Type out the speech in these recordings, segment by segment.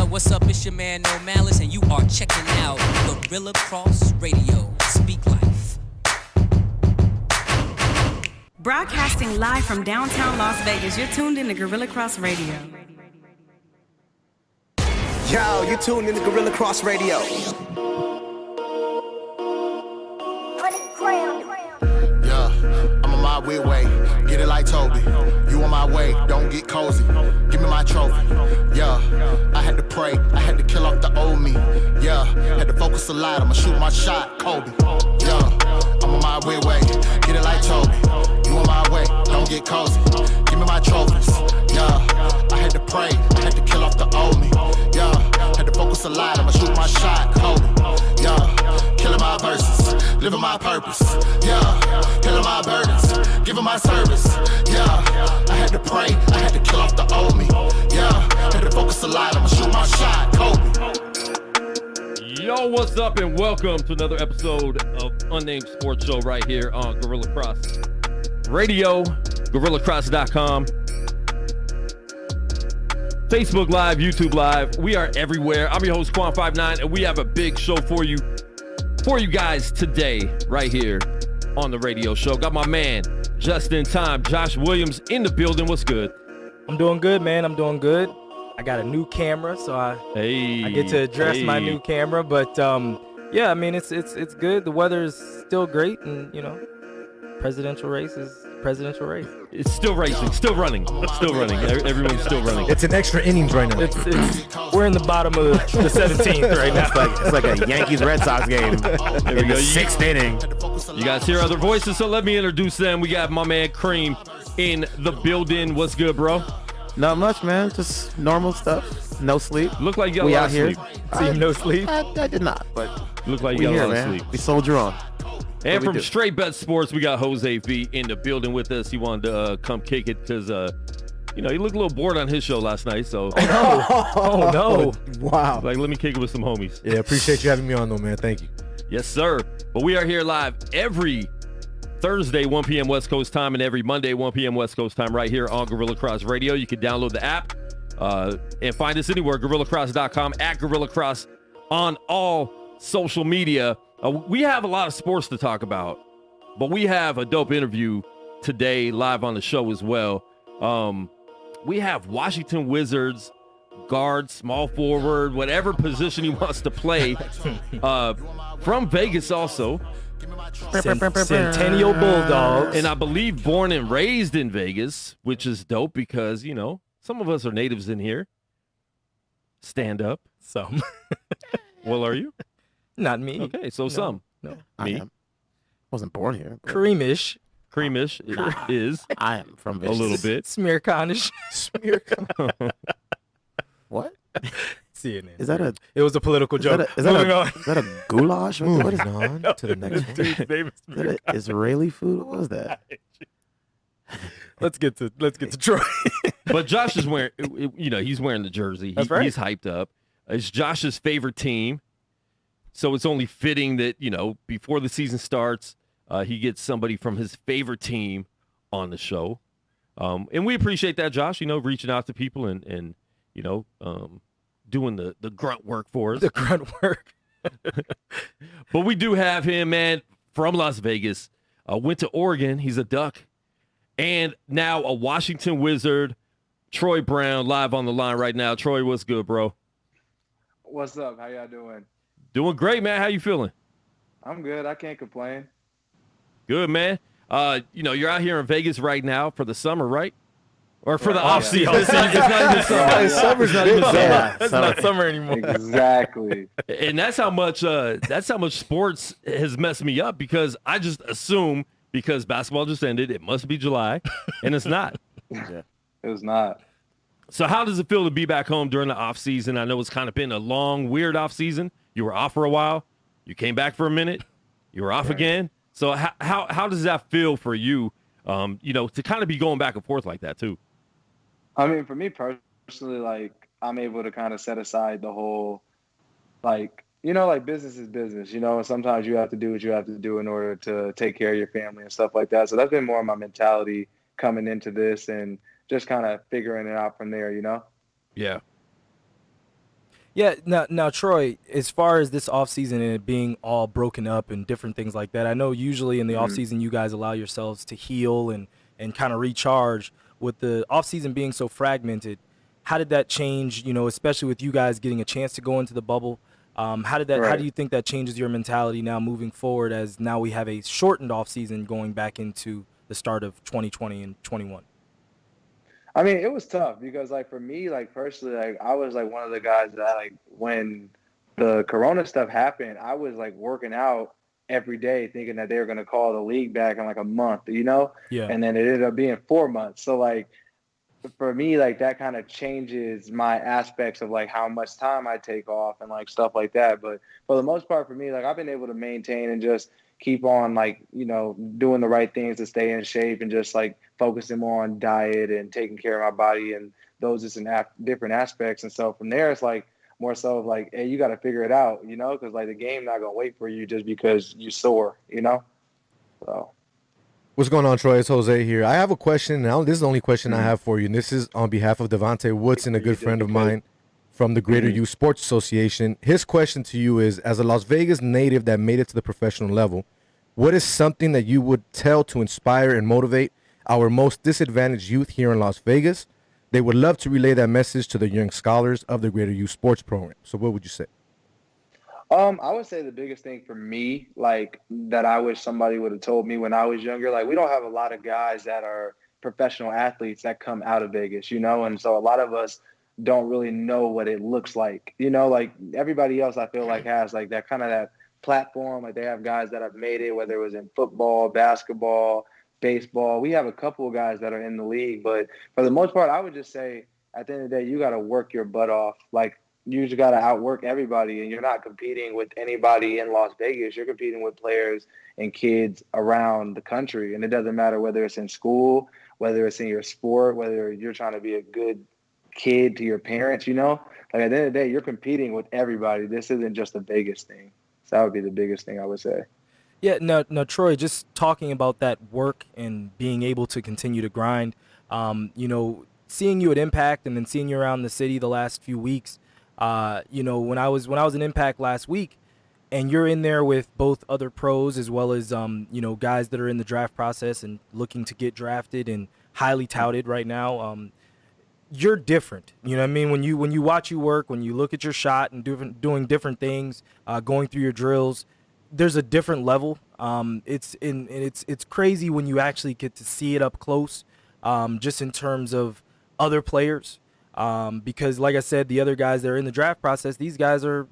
What's up? It's your man No Malice, and you are checking out Gorilla Cross Radio. Speak life. Broadcasting live from downtown Las Vegas, you're tuned in to Gorilla Cross Radio. Yo, you tuned in to Gorilla Cross Radio. Yeah, I'm on my weird way. Get it like Toby. You on my way, don't get cozy. Give me my trophy. Yeah, I had to pray. I had to kill off the old me. Yeah, had to focus a lot. I'ma shoot my shot, Kobe. Yeah, I'm on my weird way. Get it like Toby. You on my way, don't get cozy. Give me my trophies. Yeah, I had to pray. I had to kill off the old me. Yeah, had to focus a lot. I'ma shoot my shot, Kobe. Yeah, killing my verses, living my purpose. Yeah, killing my burdens, giving my service. Yeah, I had to pray. I had to kill off the old me. Yeah, had to focus a lot. I'ma shoot my shot, Kobe. Yo, what's up, and welcome to another episode of Unnamed Sports Show right here on Gorilla Cross Radio, GorillaCross.com, Facebook Live, YouTube Live. We are everywhere. I'm your host, Quan59, and we have a big show for you guys today right here on the radio show. Got my man, just in time, Josh Williams in the building. What's good? I'm doing good, man. I'm doing good. I got a new camera, so I get to address my new camera. But yeah, I mean it's good. The weather is still great, and you know, presidential race is presidential race. It's still racing, still running. Everyone's still running. It's an extra innings right now. We're in the bottom of the 17th right now. It's like a Yankees-Red Sox game in the sixth inning. You guys hear other voices, so let me introduce them. We got my man Cream in the building. What's good, bro? Not much, man. Just normal stuff. No sleep. Look like you got a lot of sleep. See, no sleep? I did not, but look like you got a lot of sleep. We soldier on. And from Straight Bet Sports, we got Jose V in the building with us. He wanted to come kick it because, you know, he looked a little bored on his show last night. So, oh no! Wow. Like, let me kick it with some homies. Yeah, appreciate you having me on, though, man. Thank you. Yes, sir. But we are here live every Thursday, 1 p.m. West Coast time, and every Monday, 1 p.m. West Coast time, right here on Gorilla Cross Radio. You can download the app and find us anywhere, GorillaCross.com, at Gorilla Cross on all social media. We have a lot of sports to talk about, but we have a dope interview today live on the show as well. We have Washington Wizards guard, small forward, whatever position he wants to play, from Vegas also. Centennial Bulldogs. And I believe born and raised in Vegas, which is dope because, you know, some of us are natives in here. Stand up. Some. Well, are you? Not me. Okay, so no, some. No. I wasn't born here. Creamish. Creamish is. I am from Vegas. A little bit. Smearconish. What? CNN. Is that It was a political joke. Is that a goulash? What is on to the next one? Dude's name Is that an Israeli food? What was that? let's get to Troy. But Josh is wearing, he's wearing the jersey. That's right. He's hyped up. It's Josh's favorite team. So it's only fitting that, before the season starts, he gets somebody from his favorite team on the show. And we appreciate that, Josh, reaching out to people and doing the grunt work for us. The grunt work. But we do have him, man, from Las Vegas. Went to Oregon. He's a Duck. And now a Washington Wizard, Troy Brown, live on the line right now. Troy, what's good, bro? What's up? How y'all doing? Doing great, man. How you feeling? I'm good. I can't complain. Good, man. You're out here in Vegas right now for the summer, right? Or for the off-season. It's not even summer. Summer's not even summer. Yeah, It's not summer anymore. Exactly. And that's how much sports has messed me up, because I just assume because basketball just ended, it must be July, and it's not. It was not. So how does it feel to be back home during the off-season? I know it's kind of been a long, weird off-season. You were off for a while. You came back for a minute. You were off again. So how does that feel for you, to kind of be going back and forth like that too? I mean, for me personally, like, I'm able to kind of set aside the whole, like, business is business, and sometimes you have to do what you have to do in order to take care of your family and stuff like that. So that's been more of my mentality coming into this and just kind of figuring it out from there, Yeah. Yeah, now, Troy, as far as this offseason and it being all broken up and different things like that, I know usually in the offseason you guys allow yourselves to heal and kind of recharge. With the offseason being so fragmented, how did that change, especially with you guys getting a chance to go into the bubble? How do you think that changes your mentality now moving forward, as now we have a shortened offseason going back into the start of 2020 and 21? I mean, it was tough because, like, for me, like, personally, like, I was, like, one of the guys that, like, when the Corona stuff happened, I was, like, working out every day thinking that they were going to call the league back in, like, a month, Yeah. And then it ended up being 4 months. So, like, for me, like, that kind of changes my aspects of, like, how much time I take off and, like, stuff like that. But for the most part, for me, like, I've been able to maintain and just keep on, like, doing the right things to stay in shape and just, like, focusing more on diet and taking care of my body and those just in different aspects. And so from there, it's like more so of like, hey, you got to figure it out, because like the game not going to wait for you just because you sore, So. What's going on, Troy? It's Jose here. I have a question. Now, this is the only question I have for you, and this is on behalf of Devontae Woodson, a good friend of mine from the Greater Youth Sports Association. His question to you is, as a Las Vegas native that made it to the professional level, what is something that you would tell to inspire and motivate our most disadvantaged youth here in Las Vegas? They would love to relay that message to the young scholars of the Greater Youth Sports Program. So what would you say? I would say the biggest thing for me, like, that I wish somebody would have told me when I was younger, like, we don't have a lot of guys that are professional athletes that come out of Vegas, and so a lot of us don't really know what it looks like, like everybody else I feel like has like that kind of that platform, like they have guys that have made it, whether it was in football, basketball, baseball. We have a couple of guys that are in the league, but for the most part, I would just say at the end of the day, you got to work your butt off. Like, you just got to outwork everybody, and you're not competing with anybody in Las Vegas. You're competing with players and kids around the country, and it doesn't matter whether it's in school, whether it's in your sport, whether you're trying to be a good kid to your parents, Like, at the end of the day, you're competing with everybody. This isn't just a Vegas thing. So that would be the biggest thing I would say. Yeah, no, Troy, just talking about that work and being able to continue to grind, seeing you at Impact and then seeing you around the city the last few weeks, when I was in Impact last week, and you're in there with both other pros as well as, guys that are in the draft process and looking to get drafted and highly touted right now, you're different. You know what I mean? When you watch you work, when you look at your shot and doing different things, going through your drills, there's a different level. It's crazy when you actually get to see it up close, just in terms of other players. Because like I said, the other guys that are in the draft process, these guys are,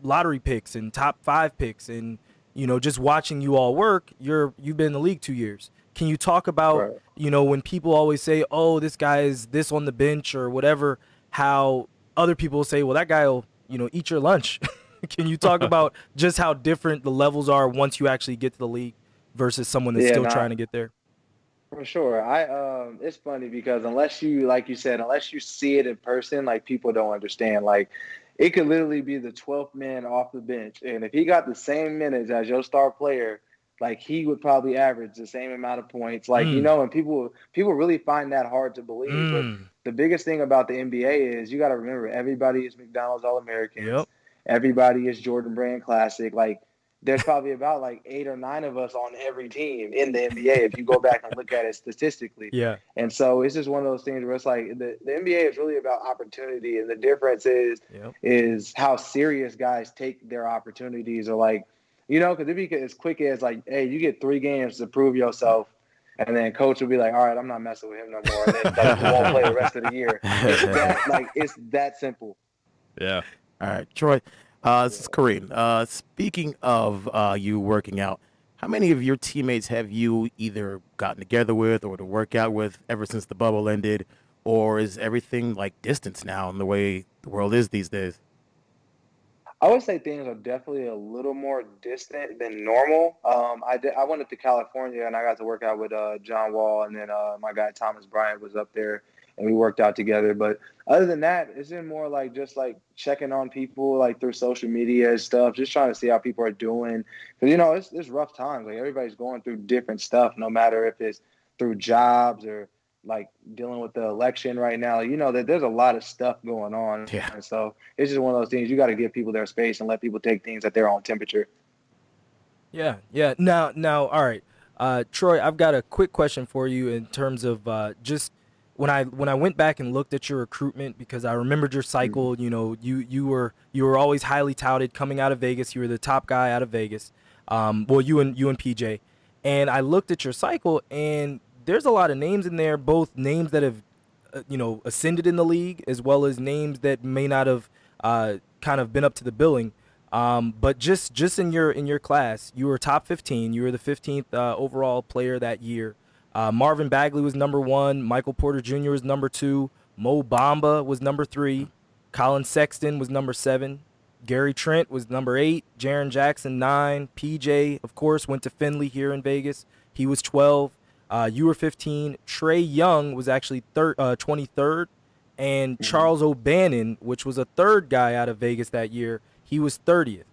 lottery picks and top 5 picks, and, just watching you all work, you've been in the league 2 years. Can you talk about, when people always say, oh, this guy is this on the bench or whatever, how other people say, well, that guy will, eat your lunch. Can you talk about just how different the levels are once you actually get to the league versus someone that's still trying to get there? For sure. It's funny because unless you, like you said, unless you see it in person, like people don't understand. Like it could literally be the 12th man off the bench. And if he got the same minutes as your star player, like he would probably average the same amount of points. Like, and people really find that hard to believe. But the biggest thing about the NBA is you got to remember everybody is McDonald's All-Americans. Yep. Everybody is Jordan Brand Classic. Like there's probably about like 8 or 9 of us on every team in the NBA if you go back and look at it statistically. Yeah. And so it's just one of those things where it's like the NBA is really about opportunity, and the difference is how serious guys take their opportunities, or like, because if you get as quick as like, hey, you get 3 games to prove yourself, and then coach will be like, all right, I'm not messing with him no more, and then like, he won't play the rest of the year. It's that simple. Yeah. All right, Troy. This is Kareem. Speaking of you working out, how many of your teammates have you either gotten together with or to work out with ever since the bubble ended, or is everything like distance now in the way the world is these days? I would say things are definitely a little more distant than normal. I went up to California and I got to work out with John Wall, and then my guy Thomas Bryant was up there, and we worked out together. But other than that, it's been more like just like checking on people like through social media and stuff, just trying to see how people are doing. Because, it's rough times. Like everybody's going through different stuff, no matter if it's through jobs or like dealing with the election right now. That there's a lot of stuff going on. Yeah. And so it's just one of those things. You got to give people their space and let people take things at their own temperature. Yeah. Now, all right. Troy, I've got a quick question for you in terms of just when I went back and looked at your recruitment, because I remembered your cycle. You were always highly touted coming out of Vegas. You were the top guy out of Vegas. You and PJ, and I looked at your cycle, and there's a lot of names in there, both names that have ascended in the league, as well as names that may not have kind of been up to the billing. But just in your class, you were top 15. You were the 15th overall player that year. Marvin Bagley was number 1. Michael Porter Jr. was number 2. Mo Bamba was number 3. Colin Sexton was number 7. Gary Trent was number 8. Jaren Jackson 9. PJ, of course, went to Finley here in Vegas. He was 12. You were 15. Trey Young was actually 23rd. And Charles O'Bannon, which was a 3rd guy out of Vegas that year, he was 30th.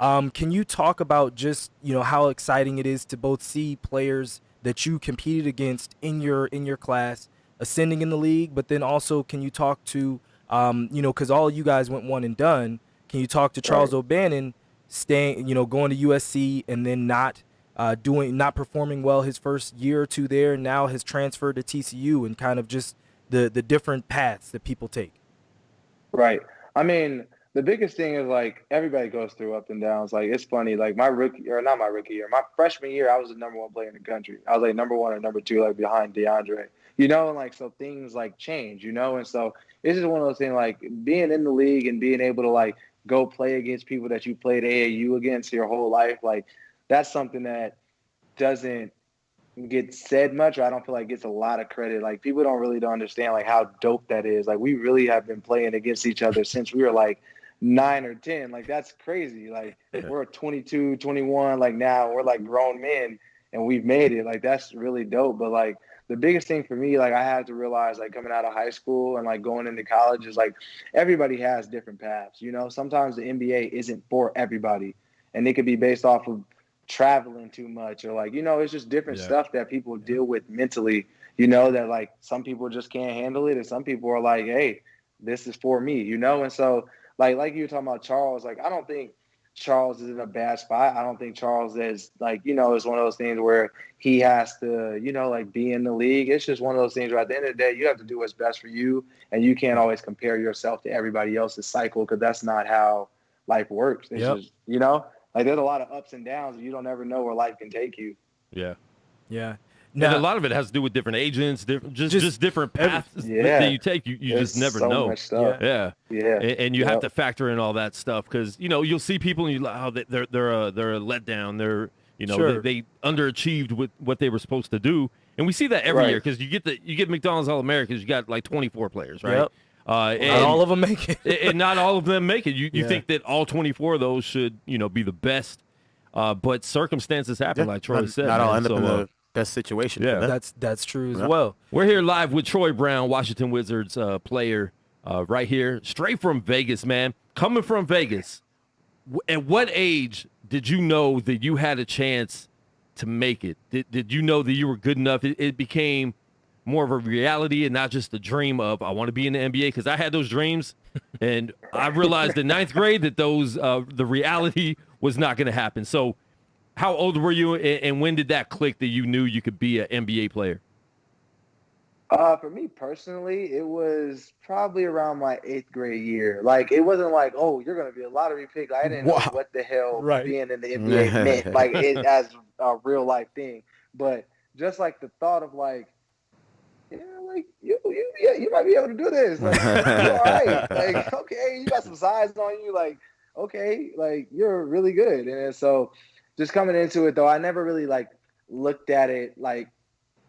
Can you talk about just, how exciting it is to both see players that you competed against in your class ascending in the league, but then also can you talk to, because all you guys went one and done, can you talk to Charles O'Bannon staying, going to USC and then not performing well his first year or two there, and now has transferred to TCU, and kind of just the different paths that people take? Right. I mean, the biggest thing is like everybody goes through up and downs. Like it's funny, like my freshman year, I was the number 1 player in the country. I was like number 1 or number 2, like behind DeAndre, and like, so things like change, and so it's just one of those things, like being in the league and being able to like go play against people that you played AAU against your whole life. Like that's something that doesn't get said much, or I don't feel like gets a lot of credit. Like people don't understand like how dope that is. Like we really have been playing against each other since we were like 9 or 10. Like that's crazy. Like we're 22, 21, like now we're like grown men and we've made it. Like that's really dope. But like the biggest thing for me, like I had to realize like coming out of high school and like going into college is like everybody has different paths. Sometimes the NBA isn't for everybody, and it could be based off of traveling too much, or like, it's just different stuff that people deal with mentally, that like some people just can't handle it, and some people are like, hey, this is for me, and so like you were talking about Charles, like I don't think Charles is in a bad spot. I don't think Charles is like, it's one of those things where he has to, like be in the league. It's just one of those things where at the end of the day, you have to do what's best for you, and you can't always compare yourself to everybody else's cycle, because that's not how life works. It's just, like there's a lot of ups and downs, and you don't ever know where life can take you. Yeah. Now, and a lot of it has to do with different agents, just different paths that you take. You just never so know. Much stuff. Yeah. And you have to factor in all that stuff, because you'll see people and they're a letdown. They're they underachieved with what they were supposed to do, and we see that every year, because you get McDonald's All-Americans, you got like 24 players, right? Yep. And not all of them make it. And not all of them make it. You think that all 24 of those should be the best, but circumstances happen, like Troy said. Not all end up in the best situation. Yeah. For them. That's true as well. We're here live with Troy Brown, Washington Wizards player, right here, straight from Vegas, man. Coming from Vegas, at what age did you know that you had a chance to make it? Did you know that you were good enough? It became more of a reality and not just a dream of, I want to be in the NBA, because I had those dreams, and I realized in ninth grade that the reality was not going to happen. So how old were you, and when did that click that you knew you could be an NBA player? For me personally, it was probably around my 8th grade year. Like, it wasn't like, oh, you're going to be a lottery pick. I didn't know what the hell being in the NBA meant, like, it as a real life thing. But just like the thought of like, yeah, like you might be able to do this. Like, you're all right. Like, okay, you got some size on you. Like, okay, like you're really good. And so, just coming into it though, I never really like looked at it like,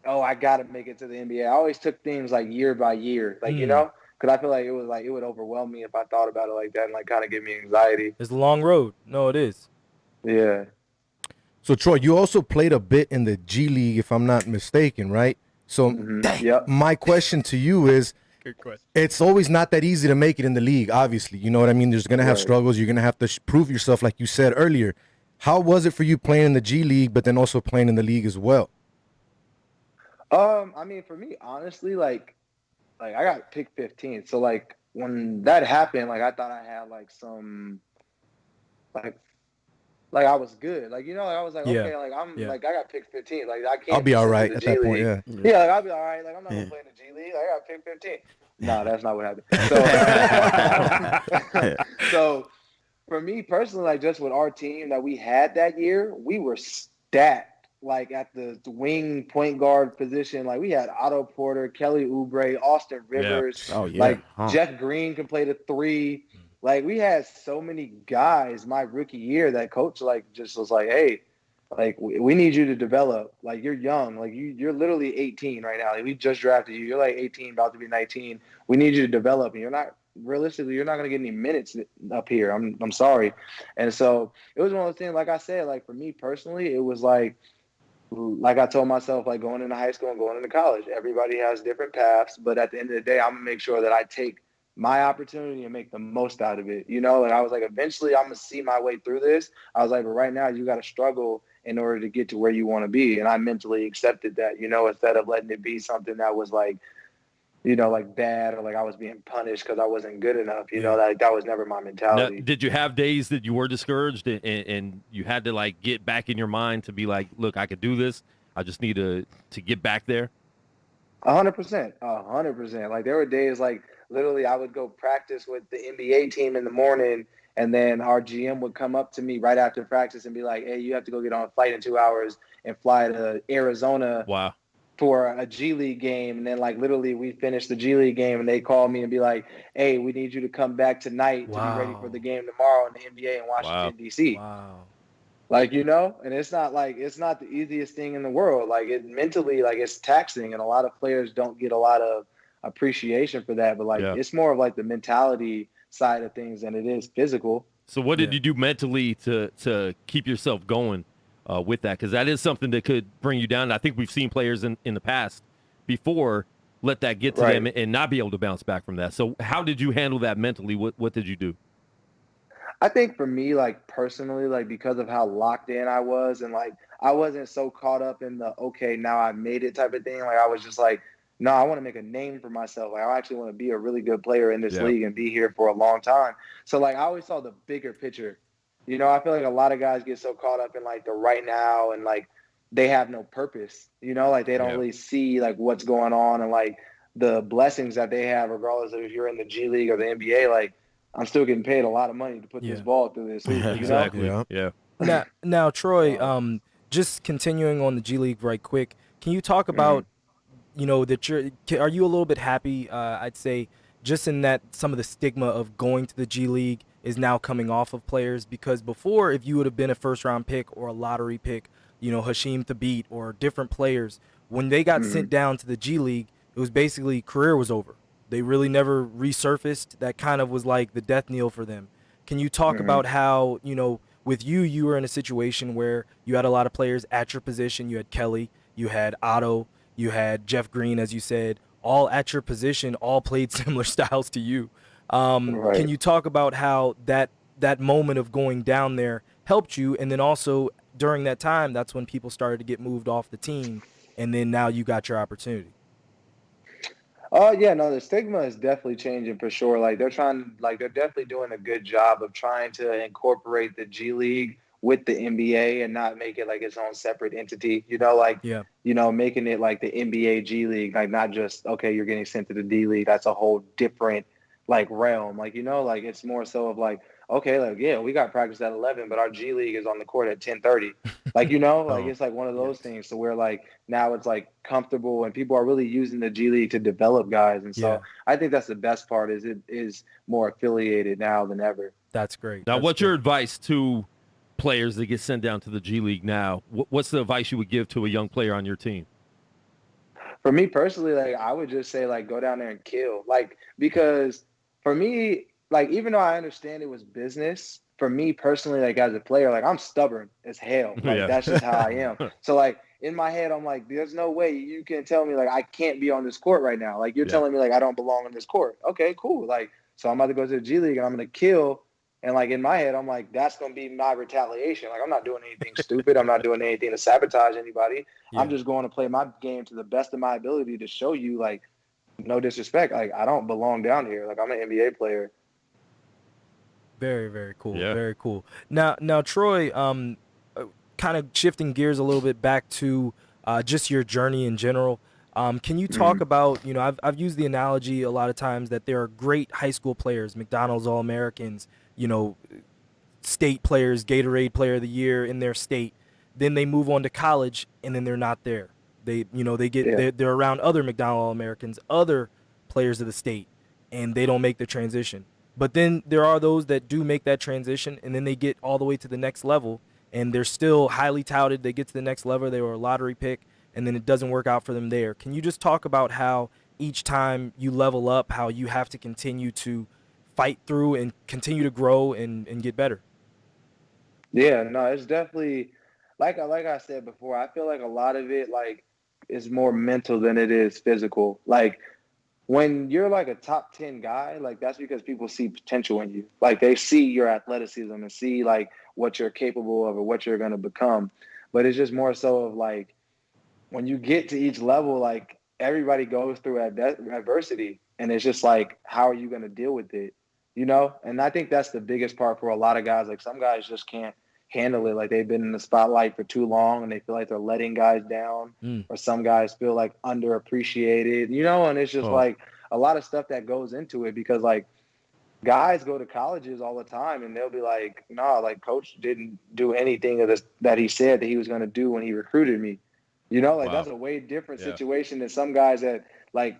oh, I got to make it to the NBA. I always took things like year by year, like, you know, because I feel like it would overwhelm me if I thought about it like that and like kind of give me anxiety. It's a long road. No, it is. Yeah. So, Troy, you also played a bit in the G League, if I'm not mistaken, right? So, my question to you is, good question. It's always not that easy to make it in the league, obviously. You know what I mean? There's going to have struggles. You're going to have to prove yourself, like you said earlier. How was it for you playing in the G League, but then also playing in the league as well? I mean, for me, honestly, like I got picked 15th. So, like, when that happened, like, I thought I had, like, some, like I was good. Like, you know, like, I was like, okay, like, like, I got picked 15th. Like, I can't. I'll be all right at that point, Yeah, like, I'll be all right. Like, I'm not going to play in the G League. Like, I got picked 15th. No, that's not what happened. So, for me personally, like, just with our team that we had that year, we were stacked. Like, at the wing point guard position, like, we had Otto Porter, Kelly Oubre, Austin Rivers. Yeah. Oh, yeah. Like, Jeff Green can play the 3. Like, we had so many guys my rookie year that coach, like, just was like, hey, like, we need you to develop. Like, you're young. Like, you're literally 18 right now. Like, we just drafted you. You're, like, 18, about to be 19. We need you to develop. And you're not – realistically, you're not going to get any minutes up here. I'm sorry. And so it was one of those things, like I said, like, for me personally, it was like I told myself, like, going into high school and going into college, everybody has different paths. But at the end of the day, I'm going to make sure that I take my opportunity and make the most out of it. You know, and I was like, eventually I'm going to see my way through this. I was like, but right now you got to struggle in order to get to where you want to be. And I mentally accepted that, you know, instead of letting it be something that was like, you know, like bad or like I was being punished because I wasn't good enough. You know, that was never my mentality. Now, did you have days that you were discouraged and you had to like get back in your mind to be like, look, I could do this. I just need to get back there? 100%. 100%. Like, there were days like literally I would go practice with the NBA team in the morning, and then our GM would come up to me right after practice and be like, hey, you have to go get on a flight in 2 hours and fly to Arizona. Wow. For a G League game. And then, like, literally we finished the G League game and they called me and be like, hey, we need you to come back tonight to be ready for the game tomorrow in the NBA in Washington, D.C. Wow. Like, you know, and it's not the easiest thing in the world. Like, it mentally, like, it's taxing, and a lot of players don't get a lot of appreciation for that. But, like, it's more of like the mentality side of things than it is physical. So what did you do mentally to keep yourself going with that? Because that is something that could bring you down. I think we've seen players in the past before let that get to them and not be able to bounce back from that. So how did you handle that mentally? What did you do? I think for me, like, personally, like, because of how locked in I was, and like I wasn't so caught up in the okay, now I made it type of thing. Like, I was just like, no, I want to make a name for myself. Like, I actually want to be a really good player in this league and be here for a long time. So, like, I always saw the bigger picture. You know, I feel like a lot of guys get so caught up in like the right now, and like they have no purpose. You know, like they don't really see like what's going on and like the blessings that they have, regardless of if you're in the G League or the NBA. Like, I'm still getting paid a lot of money to put this ball through this league. Exactly. You know? Yeah. Now, Troy, just continuing on the G League right quick, can you talk about, you know, that are you a little bit happy, I'd say, just in that some of the stigma of going to the G League is now coming off of players? Because before, if you would have been a first-round pick or a lottery pick, you know, Hasheem Thabeet or different players, when they got sent down to the G League, it was basically career was over. They really never resurfaced. That kind of was like the death knell for them. Can you talk about how, you know, with you were in a situation where you had a lot of players at your position. You had Kelly, you had Otto, you had Jeff Green, as you said, all at your position, all played similar styles to you. Right. Can you talk about how that moment of going down there helped you, and then also during that time, that's when people started to get moved off the team, and then now you got your opportunity? Oh yeah, no, the stigma is definitely changing for sure. Like they're definitely doing a good job of trying to incorporate the G League with the NBA and not make it like its own separate entity. Yeah. Making it like the NBA G League, like not just okay, you're getting sent to the D League. That's a whole different like realm. Like like it's more so of like okay, like yeah, we got practice at 11, but our G League is on the court at 10:30. Like like it's like one of those things. So where like now it's like comfortable and people are really using the G League to develop guys. And so I think that's the best part is it is more affiliated now than ever. That's great. Now, what's your advice to players that get sent down to the G League now? What's the advice you would give to a young player on your team? For me personally, like I would just say like go down there and kill. Like because for me, like even though I understand it was business, for me personally, like as a player, like I'm stubborn as hell. Like that's just how I am. So like in my head, I'm like, there's no way you can tell me like I can't be on this court right now. Like you're telling me like I don't belong on this court. Okay, cool. Like so I'm about to go to the G League and I'm gonna kill. And like in my head, I'm like, that's gonna be my retaliation. Like I'm not doing anything stupid. I'm not doing anything to sabotage anybody. Yeah. I'm just going to play my game to the best of my ability to show you, like, no disrespect. Like I don't belong down here. Like I'm an NBA player. Very, very cool. Yeah. Very cool. Now, Troy, kind of shifting gears a little bit back to just your journey in general. Can you talk about, I've used the analogy a lot of times that there are great high school players, McDonald's All-Americans, state players, Gatorade Player of the Year in their state. Then they move on to college, and then they're not there. They're around other McDonald's All-Americans, other players of the state, and they don't make the transition. But then there are those that do make that transition, and then they get all the way to the next level, and they're still highly touted. They get to the next level. They were a lottery pick, and then it doesn't work out for them there. Can you just talk about how each time you level up, how you have to continue to fight through and continue to grow and get better? Yeah, no, it's definitely like I said before, I feel like a lot of it like is more mental than it is physical. Like when you're like a top 10 guy, like that's because people see potential in you. Like they see your athleticism and see like what you're capable of or what you're going to become. But it's just more so of like when you get to each level, like everybody goes through adversity, and it's just like, how are you going to deal with it? And I think that's the biggest part for a lot of guys. Like some guys just can't handle it. Like they've been in the spotlight for too long and they feel like they're letting guys down, or some guys feel like underappreciated, and it's just like a lot of stuff that goes into it, because like guys go to colleges all the time and they'll be like, nah, like coach didn't do anything of this that he said that he was going to do when he recruited me. That's a way different situation than some guys that like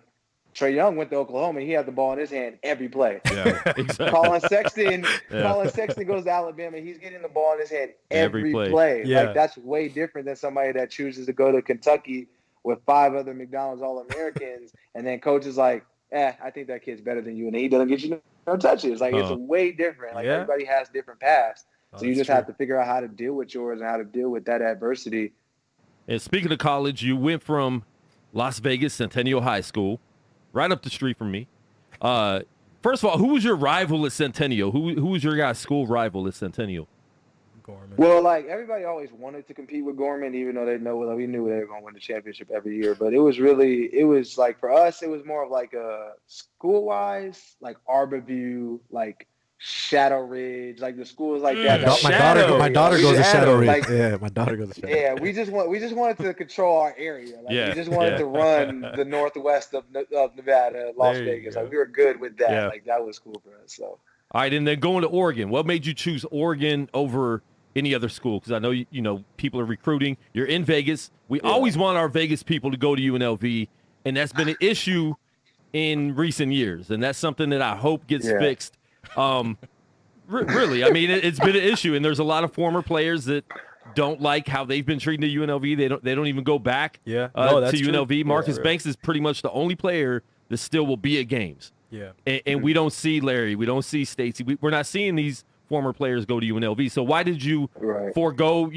Trae Young went to Oklahoma and he had the ball in his hand every play. Yeah, exactly. Colin Sexton goes to Alabama. He's getting the ball in his hand every play. Yeah. Like that's way different than somebody that chooses to go to Kentucky with 5 other McDonald's All-Americans, and then coach is like, I think that kid's better than you, and he doesn't get you no touches. Like it's way different. Like everybody has different paths, so you just have to figure out how to deal with yours and how to deal with that adversity. And speaking of college, you went from Las Vegas Centennial High School, right up the street from me. First of all, who was your rival at Centennial? Who was your guys' school rival at Centennial? Gorman. Well, like everybody always wanted to compete with Gorman, even though we knew they were going to win the championship every year. But it was like for us, it was more of like a school-wise, like Arborview, like Shadow Ridge, like the schools like that. My daughter goes to Shadow Ridge. Like, my daughter goes to Shadow Ridge. Yeah, we just wanted to control our area. Like, we just wanted to run the northwest of Nevada, Las Vegas. Like we were good with that. Yeah. Like that was cool for us. So. All right, and then going to Oregon. What made you choose Oregon over any other school? Because I know people are recruiting. You're in Vegas. We always want our Vegas people to go to UNLV, and that's been an issue in recent years, and that's something that I hope gets fixed. Really, I mean, it's been an issue, and there's a lot of former players that don't like how they've been treated at UNLV. They don't even go back to UNLV. True. Marcus Banks is pretty much the only player that still will be at games. Yeah, and we don't see Larry, we don't see Stacy. We're not seeing these former players go to UNLV. So why did you forego,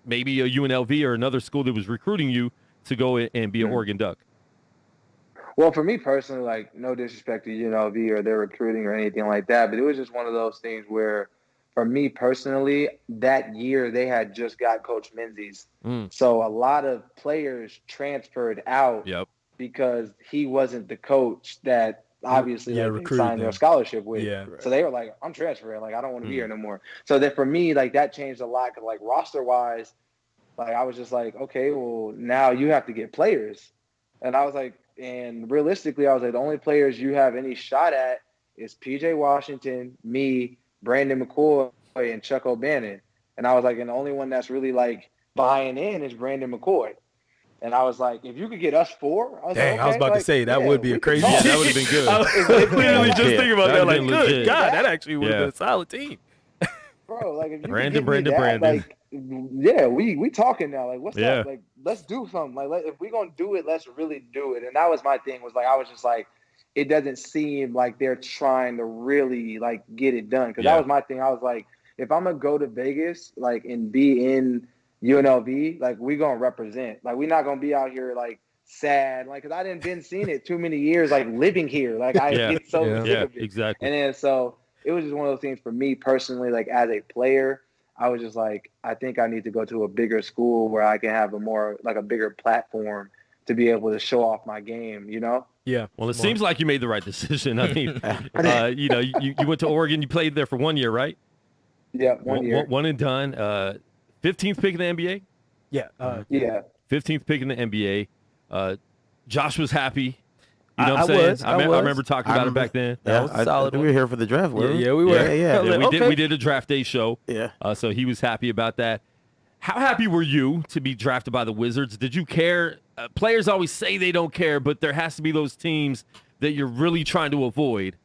maybe a UNLV or another school that was recruiting you to go and be an Oregon Duck? Well, for me personally, like, no disrespect to UNLV or their recruiting or anything like that, but it was just one of those things where, for me personally, that year they had just got Coach Menzies. So a lot of players transferred out because he wasn't the coach that obviously they signed their scholarship with. Yeah. So they were like, I'm transferring. Like, I don't want to be here no more. So that for me, like, that changed a lot. Cause like roster-wise, like, I was just like, okay, well, now you have to get players. And I was like, and realistically, I was like, the only players you have any shot at is P.J. Washington, me, Brandon McCoy, and Chuck O'Bannon. And I was like, and the only one that's really like buying in is Brandon McCoy. And I was like, if you could get us 4, I was like, okay, I was about to say that would be a crazy. Yeah, that would have been good. I was literally just thinking about that. Like, legit. good God, that actually would have been a solid team. Bro, like if you Brandon. like, yeah, we talking now. Like, what's up? Like, let's do something. Like, if we're gonna do it, let's really do it. And that was my thing. Was like, I was just like, it doesn't seem like they're trying to really like get it done. Because that was my thing. I was like, if I'm gonna go to Vegas, like, and be in UNLV, like, we gonna represent. Like, we're not gonna be out here like sad. Like, because I didn't been seeing it too many years. Like, living here, like I get so sick of it. Exactly. And then so it was just one of those things for me personally. Like, as a player, I was just like, I think I need to go to a bigger school where I can have a more like a bigger platform to be able to show off my game, you know? Yeah. Well, it seems like you made the right decision. I mean, you know, you went to Oregon, you played there for 1 year, right? Yeah, 1 year. One and done. 15th pick in the NBA? Yeah. 15th pick in the NBA. Josh was happy. You know what I'm saying? I remember talking about it back then. That was solid. We were here for the draft. Yeah, we were. Yeah, we did a draft day show. Yeah. So he was happy about that. How happy were you to be drafted by the Wizards? Did you care? Players always say they don't care, but there has to be those teams that you're really trying to avoid.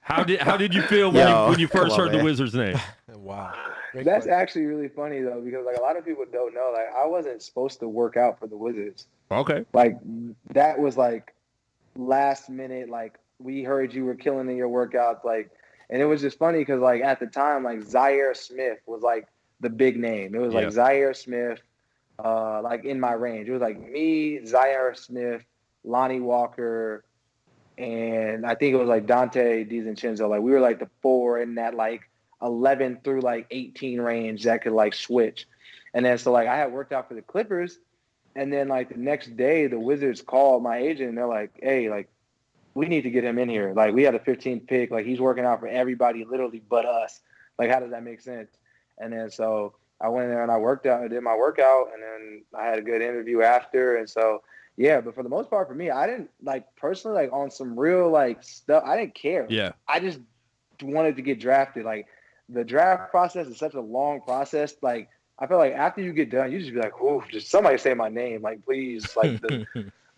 How did you feel when you first heard the Wizards' name? Wow. That's actually really funny though, because like a lot of people don't know, like I wasn't supposed to work out for the Wizards. Okay. Like that was like last minute, like we heard you were killing in your workouts, like, and it was just funny because like at the time, like Zaire Smith was like the big name. It was like Zaire Smith, like in my range. It was like me, Zaire Smith, Lonnie Walker, and I think it was like Dante DiVincenzo. Like we were like the 4 in that like 11 through like 18 range that could like switch. And then so like I had worked out for the Clippers, and then like the next day the Wizards called my agent and they're like, hey, like we need to get him in here. Like we had a 15th pick, like he's working out for everybody literally but us. Like how does that make sense? And then so I went in there and I did my workout, and then I had a good interview after. And so yeah, but for the most part for me, I didn't like personally like on some real like stuff, I didn't care. Yeah. I just wanted to get drafted. Like the draft process is such a long process. Like I feel like after you get done, you just be like, "Ooh, just somebody say my name, like please." Like the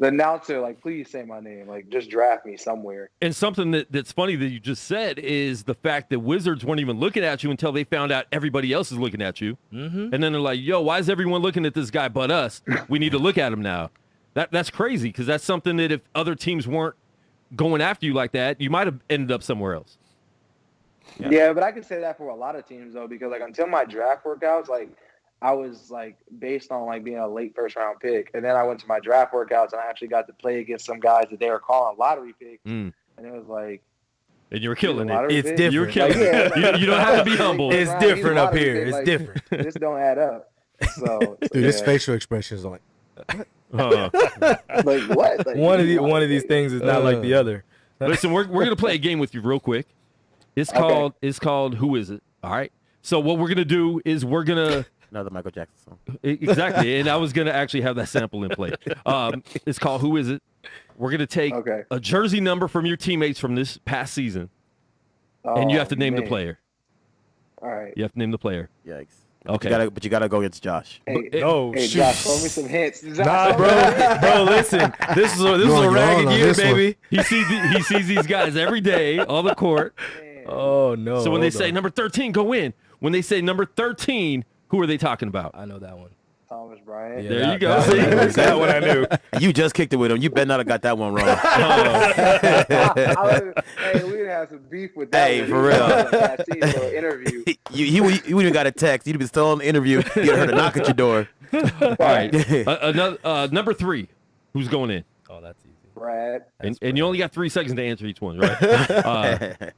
announcer, like, "Please say my name, like just draft me somewhere." And something that's funny that you just said is the fact that Wizards weren't even looking at you until they found out everybody else is looking at you, and then they're like, "Yo, why is everyone looking at this guy but us? We need to look at him now." That's crazy because that's something that if other teams weren't going after you like that, you might have ended up somewhere else. Yeah, but I can say that for a lot of teams though, because like until my draft workouts, like I was like based on like being a late first round pick, and then I went to my draft workouts and I actually got to play against some guys that they were calling lottery picks, and it was like, and you were killing it. It's different. You were killing it. You don't have to be humble. It's different up here. It's like, different. This don't add up. So Dude, his facial expression is like, like what? Like, one of these things is not like the other. Listen, we're gonna play a game with you real quick. It's called Who Is It? All right. So what we're gonna do is we're gonna another Michael Jackson song. Exactly, and I was gonna actually have that sample in play. It's called Who Is It? We're gonna take a jersey number from your teammates from this past season, and you have to name the player. All right. You have to name the player. Yikes. Okay. But you gotta go against Josh. Hey, shoot. Josh, throw me some hints. Nah, bro, listen. This is a ragged year, baby. He sees these guys every day on the court. Oh no! So when they say number 13, go in. When they say number 13, who are they talking about? I know that one. Thomas Bryant. Yeah, there you go. That one I knew. You just kicked it with him. You better not have got that one wrong. Hey, we didn't have some beef with that. Hey, for real. I seen the interview. You wouldn't have got a text. You'd have been still on the interview. You'd have heard a knock at your door. All right. Another number 3. Who's going in? Oh, that's easy. Brad. And you only got 3 seconds to answer each one, right?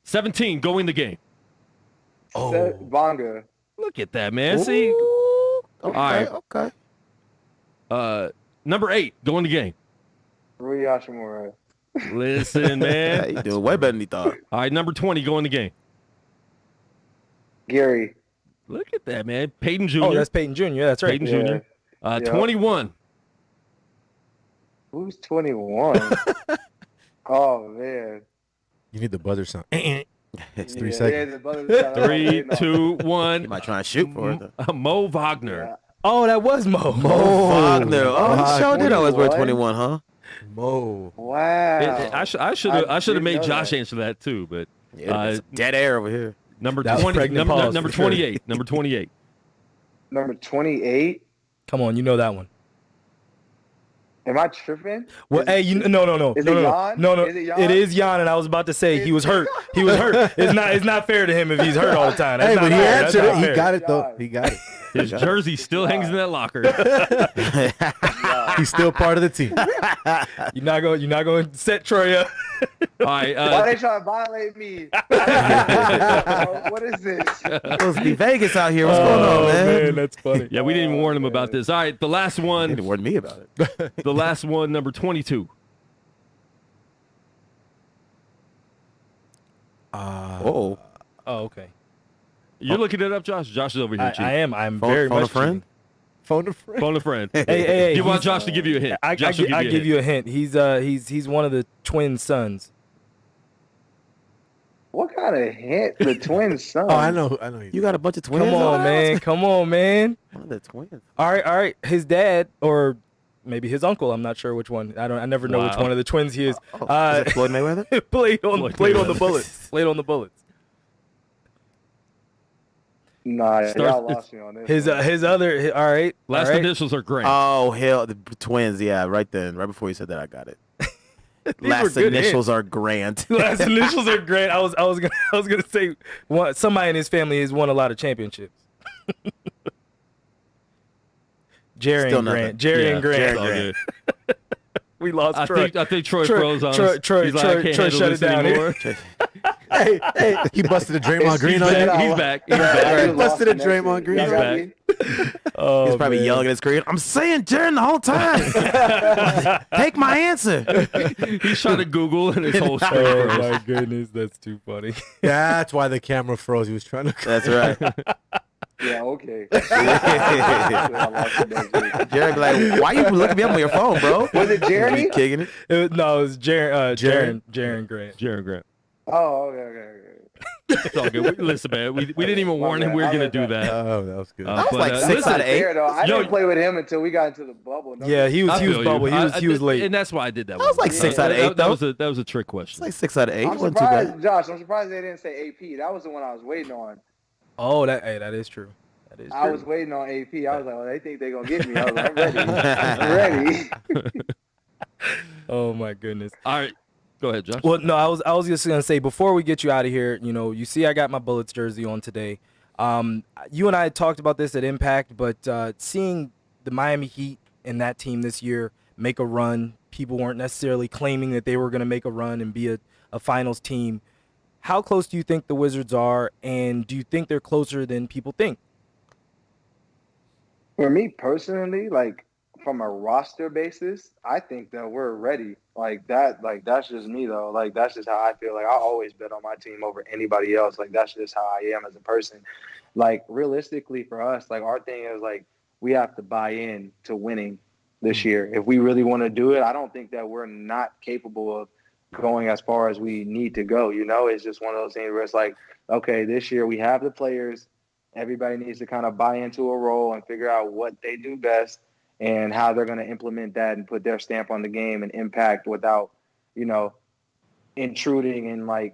17, go in the game. Bonga. Look at that, man. Ooh, See? Okay, right. okay. Number 8, go in the game. Rui Hashimura. Listen, man. You doing way better than he thought. All right, number 20, go in the game. Gary. Look at that, man. Peyton Jr. Oh, that's Peyton Jr. Yeah, that's right. Peyton Jr. 21. Who's 21? Oh, man. You need the buzzer sound. It's 3 Yeah, seconds. the buzzer sound. 3, 2, 1. You might try and shoot for it. Mo Wagner. Yeah. Oh, that was Mo. Wagner. Oh, he sure did always wear 21? 21, huh? Mo. Wow. I should have made Josh answer that too, but It's dead air over here. number That was 20, pregnant number pause for sure. 28, number 28. Number 28. Come on, you know that one. Am I tripping? Well, hey, no. Is no, it no, Jan? no, no. Is it Jan? It is Jan, and I was about to say he was hurt. He was hurt. It's not fair to him if he's hurt all the time. That's Hey, not but he fair. That's answered not it. He fair. got it, though. He got it. His jersey still hangs in that locker. He's still part of the team. You're not going to set Troy up. All right. Why they trying to violate me? What is this? It's supposed to be Vegas out here. What's going on, man? That's funny. Yeah, we didn't even warn him about this. All right, the last You one. didn't warn me about it. The last one, number 22. Oh. Oh, okay. You're looking it up, Josh? Josh is over here, Chief. I am. I'm Phone, very phone much a friend? Phone a friend. Phone a friend. Hey, You want he's- Josh to give you a hint? I Josh will give you a hint. He's one of the twin sons. What kind of hint? The twin son. Oh, I know. You got a bunch of twins? Come on, over man. there? Come on, man. One of the twins. All right. His dad, or maybe his uncle. I'm not sure which one. I never know which Wow. one of the twins he is. Is it Floyd Mayweather? played on Mayweather. the bullets. Played on the bullets. Nah, y'all Starts- lost me on this. All right. Last all right. initials are Grant. Oh, hell. The twins. Yeah, right then. Right before you said that, I got it. These Last were good initials are Grant. Last initials are great. I was gonna say somebody in his family has won a lot of championships. Jerry Still and nothing. Grant. Jerry and Grant. It's all good. We lost I Troy. think Troy froze on us. Troy He's like, I can't Troy handle shut this it down. anymore. Hey, he busted a Draymond Green on you. He's back. He's back. He busted a Draymond Green He's on back. you. Oh, He's probably man. yelling at his screen. I'm saying Jaren the whole time. Take my answer. He's trying to Google and his whole screen Oh froze. my goodness, that's too funny. That's why the camera froze. He was trying to. That's right. Yeah, okay. Jared be like, why you looking me up on your phone, bro? Was it Jeremy? You kicking it? It was Jaren Grant. Jaron Grant. Oh, okay. It's all good. Listen, man, we didn't even warn him we were going to do that. Oh, that was good. That was like 6 out of 8. Fair, though. I Yo, didn't play with him until we got into the bubble. No, Yeah, he was I feel you. bubble. He was late. And that's why I did that. That was like 6 out of 8, though. That was a trick question. It's like 6 out of 8. I'm Wasn't too bad. surprised, Josh. I'm surprised they didn't say AP. That was the one I was waiting on. Oh, that is true. That is true. I was waiting on AP. I was like, well, they think they're going to get me. I was like, I'm ready. I'm ready. Oh my goodness. All right. Go ahead, Josh. Well, no, I was just gonna say before we get you out of here, you see I got my Bullets jersey on today. You and I had talked about this at Impact, but seeing the Miami Heat and that team this year make a run, people weren't necessarily claiming that they were going to make a run and be a finals team. How close do you think the Wizards are, and do you think they're closer than people think? For me personally, like from a roster basis, I think that we're ready. That's just me though. Like that's just how I feel. Like I always bet on my team over anybody else. Like that's just how I am as a person. Like realistically for us, like our thing is like we have to buy in to winning this year. If we really want to do it, I don't think that we're not capable of going as far as we need to go. It's just one of those things where it's like, okay, this year we have the players. Everybody needs to kind of buy into a role and figure out what they do best and how they're going to implement that and put their stamp on the game and impact without, intruding and like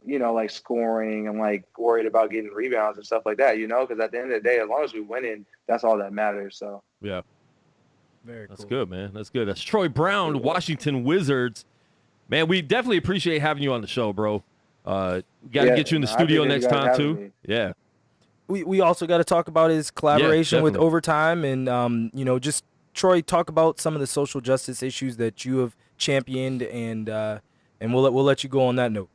scoring and like worried about getting rebounds and stuff like that, because at the end of the day, as long as we win in, that's all that matters. So, yeah. Very That's cool. good, man. That's good. That's Troy Brown, Washington Wizards. Man, we definitely appreciate having you on the show, bro. Got to get you in the studio next time, too. Me. Yeah. we also got to talk about his collaboration with Overtime, and just Troy, talk about some of the social justice issues that you have championed, and we'll let you go on that note.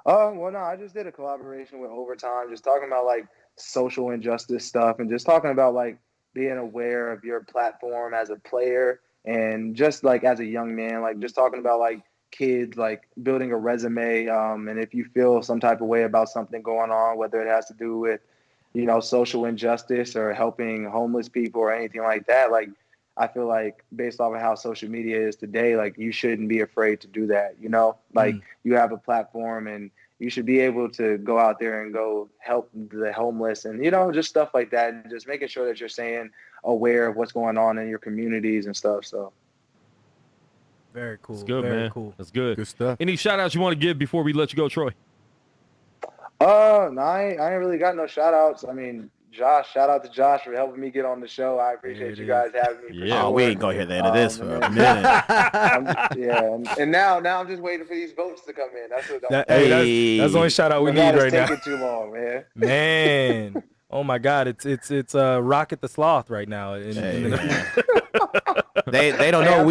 Well, no, I just did a collaboration with Overtime, just talking about like social injustice stuff, and just talking about like being aware of your platform as a player, and just like as a young man, like just talking about like kids, like building a resume, and if you feel some type of way about something going on, whether it has to do with, social injustice or helping homeless people or anything like that, like I feel like based off of how social media is today, like you shouldn't be afraid to do that, like you have a platform and you should be able to go out there and go help the homeless and, just stuff like that, and just making sure that you're staying aware of what's going on in your communities and stuff. So. Very cool. That's good, Very man. cool. That's good. Good stuff. Any shout outs you want to give before we let you go, Troy? No, I ain't really got no shout outs. I mean, Josh, shout out to Josh for helping me get on the show. I appreciate you guys having me. Yeah. Oh, we ain't gonna hear the end of this for a minute. And now I'm just waiting for these votes to come in. That's what. That's the only shout out we need right now. Taking too long, man. Man, oh my God, it's Rocket the Sloth right now. They don't know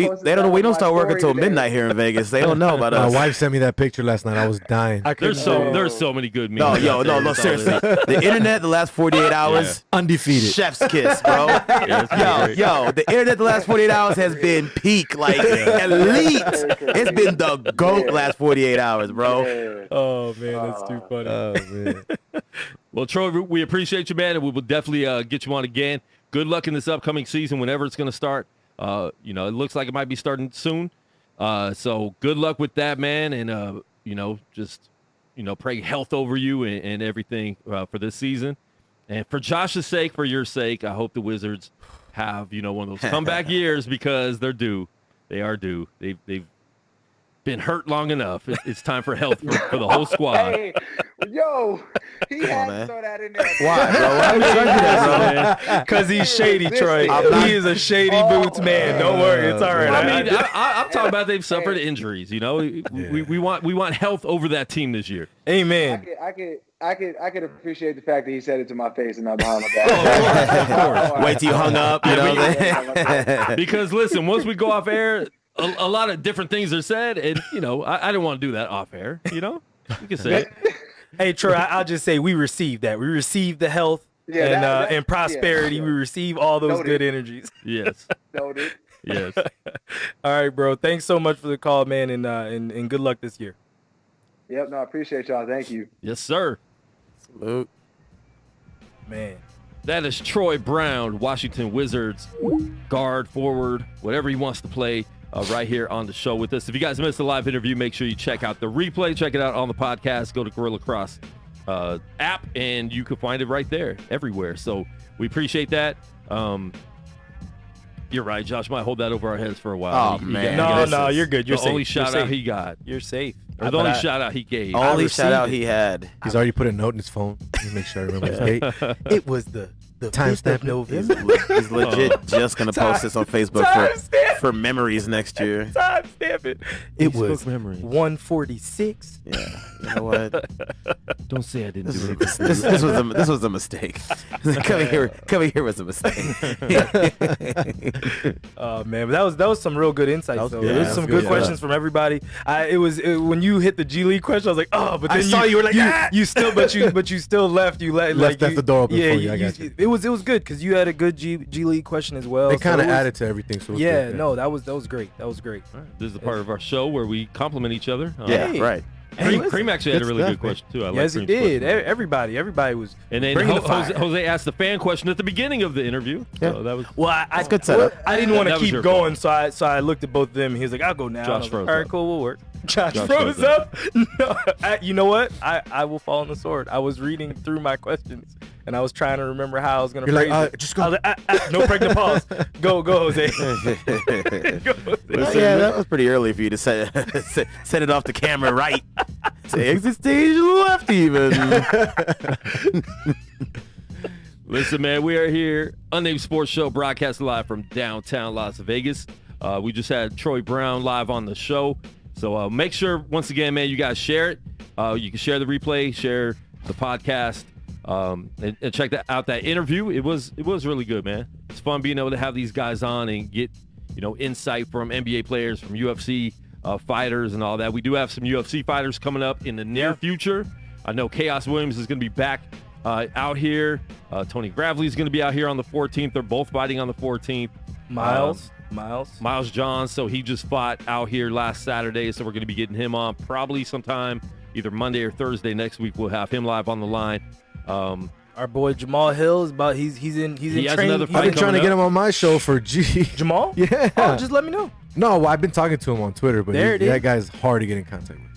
we don't start working till midnight here in Vegas. They don't know about us. My wife sent me that picture last night. I was dying. There's so many good memes. No, seriously. The internet the last 48 hours, undefeated. Chef's kiss, bro. The internet the last 48 hours has been peak, like elite. It's been the GOAT last 48 hours, bro. Oh man, that's too funny. Oh man. Well, Troy, we appreciate you, man, and we will definitely get you on again. Good luck in this upcoming season, whenever it's going to start. It looks like it might be starting soon. So good luck with that, man. And, pray health over you and everything for this season. And for Josh's sake, for your sake, I hope the Wizards have, one of those comeback years, because they're due. They are due. They've been hurt long enough. It's time for health for the whole squad. Hey, he had to throw that in there. Why, bro? Why would you do that, bro? Because he's shady, Troy. He is a shady boots man. Don't worry, it's all right. I mean, I'm talking about they've suffered injuries. We want health over that team this year. Amen. I could appreciate the fact that he said it to my face and not behind my back. Of course. Wait till you hung up. Because listen, once we go off air, a lot of different things are said, and I didn't want to do that off air. You can say it. Hey, Troy, I'll just say we received that. We received the health and prosperity. Yeah. We receive all those good energies. Yes. Noted. Yes. All right, bro. Thanks so much for the call, man, and good luck this year. Yep. No, I appreciate y'all. Thank you. Yes, sir. Salute. Man. That is Troy Brown, Washington Wizards, guard, forward, whatever he wants to play. Right here on the show with us. If you guys missed the live interview, make sure you check out the replay. Check it out on the podcast. Go to Gorilla Cross app, and you can find it right there, everywhere. So we appreciate that. You're right. Josh might hold that over our heads for a while. Man. No, you're good. You're the safe. only shout-out he got. You're safe. Or the only shout-out he gave. Only shout-out he had. He's already put a note in his phone. Let me make sure I remember his date. It was the timestamp. He's legit just going to post this on Facebook for memories next year. Timestamp it. It was 146. Yeah. You know what? Don't say I didn't do it. This was a mistake. Coming here was a mistake. Oh man, but that was some real good insights though. There's some good questions from everybody. When you hit the G League question, I was like, oh, but then I saw you were like, you still left. You left the door open for you. I got you. It was good because you had a good G League question as well. They kind of added to everything. So yeah, no, that was great. That was great. Right. This is a part of our show where we compliment each other. Right. Cream actually had a really good question too. Yes, he did. Everybody was. And then Jose asked the fan question at the beginning of the interview. Yeah. So that was that's good setup. I didn't want to keep going, so I looked at both of them. He was like, "I'll go now." Josh froze all right, up. cool, we'll work. Josh froze up. No, you know what? I will fall on the sword. I was reading through my questions, and I was trying to remember how I was going to phrase it. Just go. No pregnant pause. Go, Jose. Go, Jose. Yeah, that was pretty early for you to set it off the camera right. Say exit stage left even. Listen, man, we are here, Unnamed Sports Show, broadcast live from downtown Las Vegas. We just had Troy Brown live on the show. So make sure, once again, man, you guys share it. You can share the replay, share the podcast. and check out that interview. It was really good, man. It's fun being able to have these guys on and get insight from NBA players, from UFC fighters, and all that. We do have some UFC fighters coming up in the near future. I know Chaos Williams is going to be back out here. Tony Gravely is going to be out here on the 14th. They're both fighting on the 14th. Miles Johns. So he just fought out here last Saturday. So we're going to be getting him on probably sometime either Monday or Thursday next week. We'll have him live on the line. Our boy Jamal Hill is about. He's in training. I've been trying to get him on my show for Jamal. Yeah. Oh, just let me know. No, well, I've been talking to him on Twitter, but that guy's hard to get in contact with.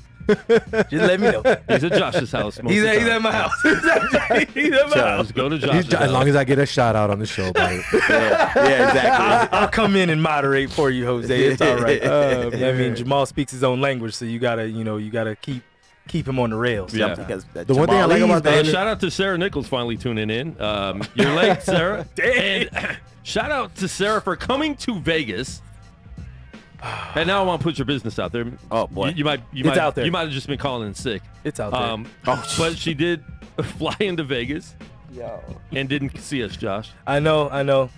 Just let me know. He's at Josh's house. He's at my house. He's at my house. Go to Josh's house. As long as I get a shout out on the show, buddy. Yeah, exactly. I'll come in and moderate for you, Jose. It's all right. I mean, Jamal speaks his own language, so you gotta keep him on the rails. Yeah. Because The one thing I like about that, shout out to Sarah Nichols finally tuning in. You're late, Sarah. And shout out to Sarah for coming to Vegas. And now I want to put your business out there. Oh boy, you might out there. You might have just been calling in sick. It's out there. But she did fly into Vegas. And didn't see us, Josh. I know.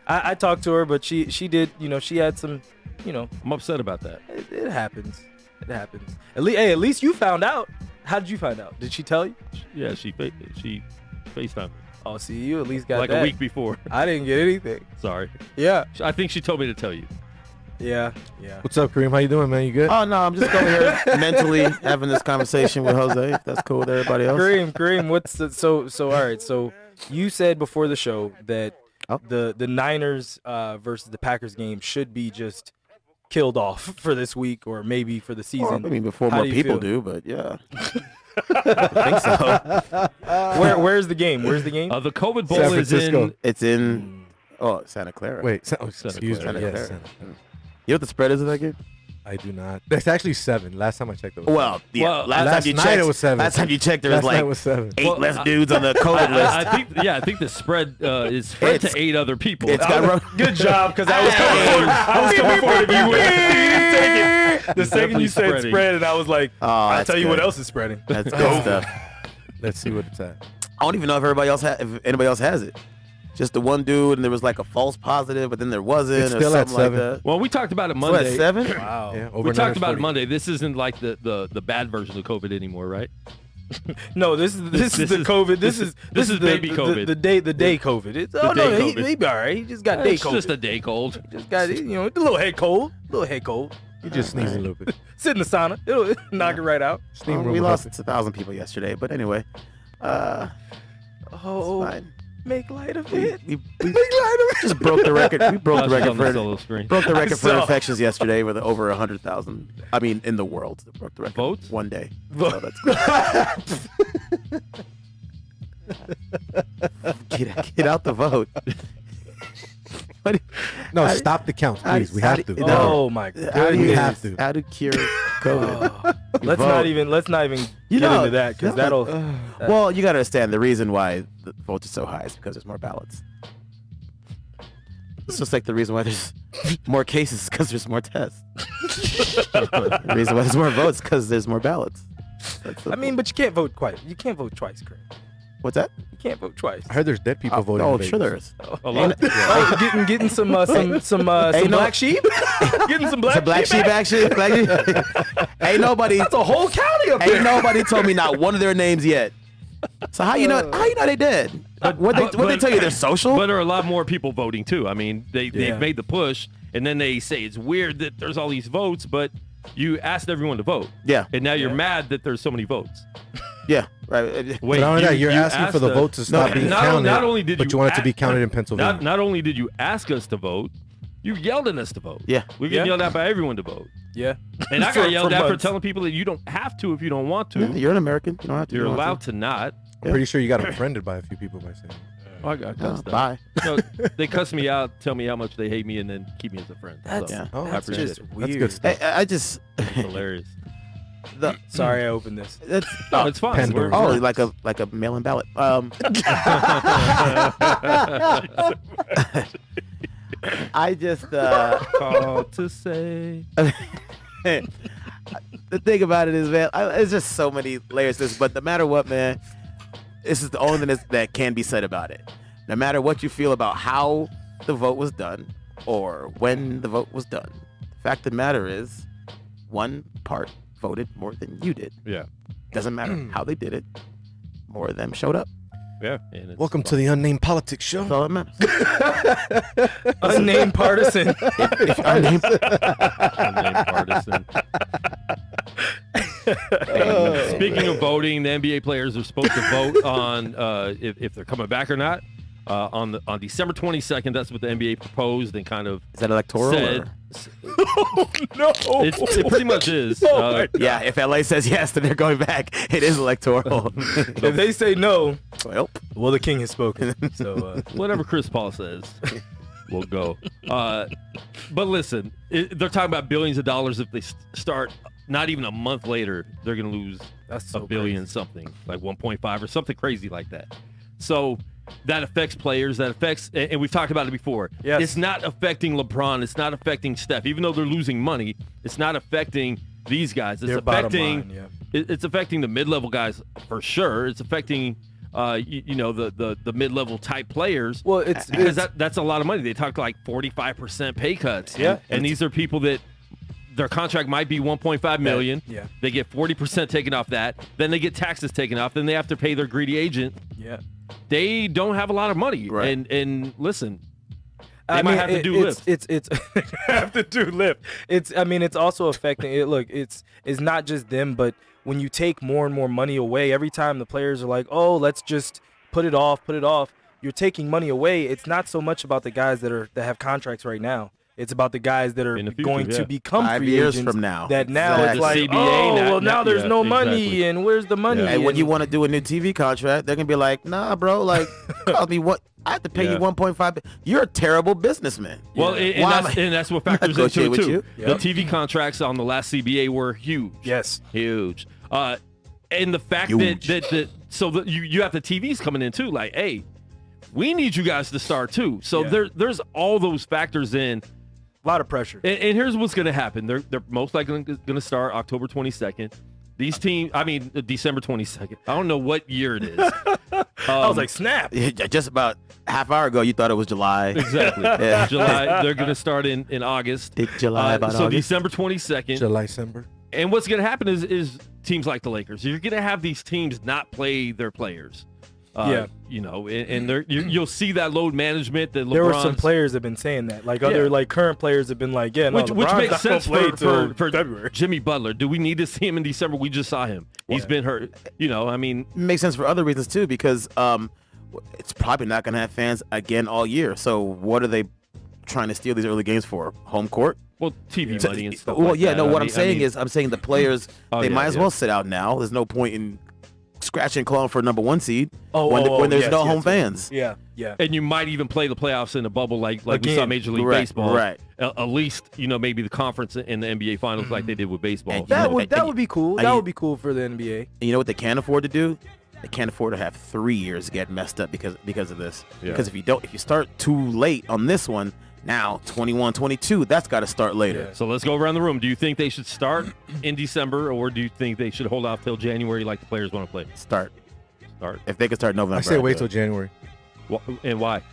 I talked to her, but she did. She had some. I'm upset about that. It happens. At least you found out. How did you find out? Did she tell you? Yeah, she FaceTimed me. Oh, see, you at least got like that. a week before. I didn't get anything. Sorry. Yeah. I think she told me to tell you. Yeah. What's up, Kareem? How you doing, man? You good? Oh no, I'm just over here mentally having this conversation with Jose. If that's cool with everybody else. Kareem, what's so all right? So you said before the show that the Niners versus the Packers game should be just killed off for this week or maybe for the season. Well, I mean, before more people do, but yeah. I think so. Where's the game? The COVID Bowl is in. It's in. Santa Clara. Wait, excuse me. Santa Yes, Clara. You know what the spread is of that game? I do not. That's actually 7. Last time I checked, it was last night it was 7. Last time you checked, there was last night like was 7. 8 less dudes on the COVID list. I think the spread is spread to 8 other people. Good job, because I was coming forward. If you would take it. The second you said spread, and I was like, I'll tell you what else is spreading. That's good stuff. Let's see what it's at. I don't even know if anybody else has it. Just the one dude, and there was like a false positive, but then there wasn't. It's still at 7. Like that. Well, we talked about it Monday. So at 7? Wow. Yeah, we talked about it Monday. This isn't like the bad version of COVID anymore, right? No, this is the COVID. This is baby COVID. The day COVID. He be all right. He just got day it's COVID. Just a day cold. Just got a little head cold. You just sneeze a little bit. Sit in the sauna. It'll knock it right out. We lost 1,000 people yesterday, but anyway. It's fine. Make light of it. We just broke the record. We broke the record for infections yesterday with over 100,000. I mean, in the world, broke the record. Votes? One day. So that's good. Get out the vote. No, stop the count, please. We have to. Oh my God. We have to. How to cure COVID? Let's not even get into that, because that'll. Well, you got to understand the reason why the votes are so high is because there's more ballots. It's just like the reason why there's more cases, because there's more tests. The reason why there's more votes because there's more ballots. I mean, but you can't vote twice. You can't vote twice, Chris. What's that? You can't vote twice. I heard there's dead people voting. Oh, sure there is. Getting some black sheep. Getting some black sheep action. Ain't nobody. That's a whole county up there. Ain't nobody told me not one of their names yet. So how you know they dead? What they tell you? They're social. But there are a lot more people voting too. I mean, they've made the push, and then they say it's weird that there's all these votes, but you asked everyone to vote. Yeah. And now you're mad that there's so many votes. Yeah, right. Wait, you're asking for the vote to stop being counted. Not only did but you want it to be counted in Pennsylvania. Not only did you ask us to vote, you yelled at us to vote. Yeah. We get yelled at by everyone to vote. Yeah. And I got yelled at for telling people that you don't have to if you don't want to. Yeah, you're an American. You don't have to. You're allowed to not. I'm pretty sure you got offended by a few people by saying that. Oh, I got cussed bye. They cuss me out, tell me how much they hate me, and then keep me as a friend. That's just weird. That's good stuff. I just hilarious. Sorry, I opened this. No, it's fine. Like a mail-in ballot. I just called to say. The thing about it is, man, it's just so many layers to this. But no matter what, man, this is the only thing that can be said about it. No matter what you feel about how the vote was done or when the vote was done, the fact of the matter is one part voted more than you did. Yeah. Doesn't matter how they did it. More of them showed up. Yeah. Welcome to the Unnamed Politics Show. That's all that matters. Unnamed partisan. Unnamed partisan. Speaking of voting, the NBA players are supposed to vote on if they're coming back or not. On December 22nd, that's what the NBA proposed and kind of is that electoral? Said, Oh, no. It pretty much is. Yeah, if LA says yes, then they're going back. It is electoral. If they say no, well, the king has spoken. So whatever Chris Paul says, we'll go. But listen, they're talking about billions of dollars if they start. Not even a month later, they're going to lose that's so $1 billion crazy. something, like 1.5 or something crazy like that. So that affects players. That affects, and we've talked about it before. Yes. It's not affecting LeBron. It's not affecting Steph. Even though they're losing money, it's not affecting these guys. It's Their bottom affecting. line, yeah. It's affecting the mid-level guys for sure. It's affecting, the mid-level type players. Well, it's because that's a lot of money. They talk like 45% pay cuts. Yeah. And these are people that their contract might be $1.5 million. Yeah. They get 40% taken off that. Then they get taxes taken off. Then they have to pay their greedy agent. Yeah. They don't have a lot of money. Right. And listen, they might have to do lift. It's have to do lift. It's also affecting it. Look, it's not just them, but when you take more and more money away, every time the players are like, oh, let's just put it off, you're taking money away. It's not so much about the guys that have contracts right now. It's about the guys that are going to become 5 free years agents from now. That now it's like, CBA, now there's no money, exactly. and where's the money? And when you want to do a new TV contract, they're gonna be like, "Nah, bro, like, cost me what? I have to pay you 1.5. You're a terrible businessman." Well, and that's what factors into it too. Yep. The TV contracts on the last CBA were huge. Yes, huge. And the fact that you have the TVs coming in too. Like, hey, we need you guys to start too. So there's all those factors in. A lot of pressure. And here's what's going to happen. They're most likely going to start October 22nd. These teams, December 22nd. I don't know what year it is. I was like, snap. Just about half hour ago, you thought it was July. Exactly. Yeah. July. They're going to start in August. July about so August. December 22nd. July-December. And what's going to happen is teams like the Lakers. You're going to have these teams not play their players. And you'll see that load management that LeBron's. There were some players that have been saying that, like other current players have been like, which makes sense for February. Jimmy Butler. Do we need to see him in December? We just saw him. He's been hurt. It makes sense for other reasons too, because it's probably not going to have fans again all year. So what are they trying to steal these early games for? Home court? Well, TV money and stuff. Well, like that. I'm saying the players might as well sit out now. There's no point in scratching and clawing for number one seed when there's no home fans. Yeah. And you might even play the playoffs in a bubble like we saw Major League Baseball. Right. At least, maybe the conference in the NBA Finals like they did with baseball. And that would be cool. That would be cool for the NBA. And you know what they can't afford to do? They can't afford to have 3 years get messed up because of this. Yeah. Because if you start too late on this one, now 21, 22, that's got to start later. Yeah. So let's go around the room. Do you think they should start in December, or do you think they should hold off till January like the players want to play? Start. If they could start November. I say wait till January. And why?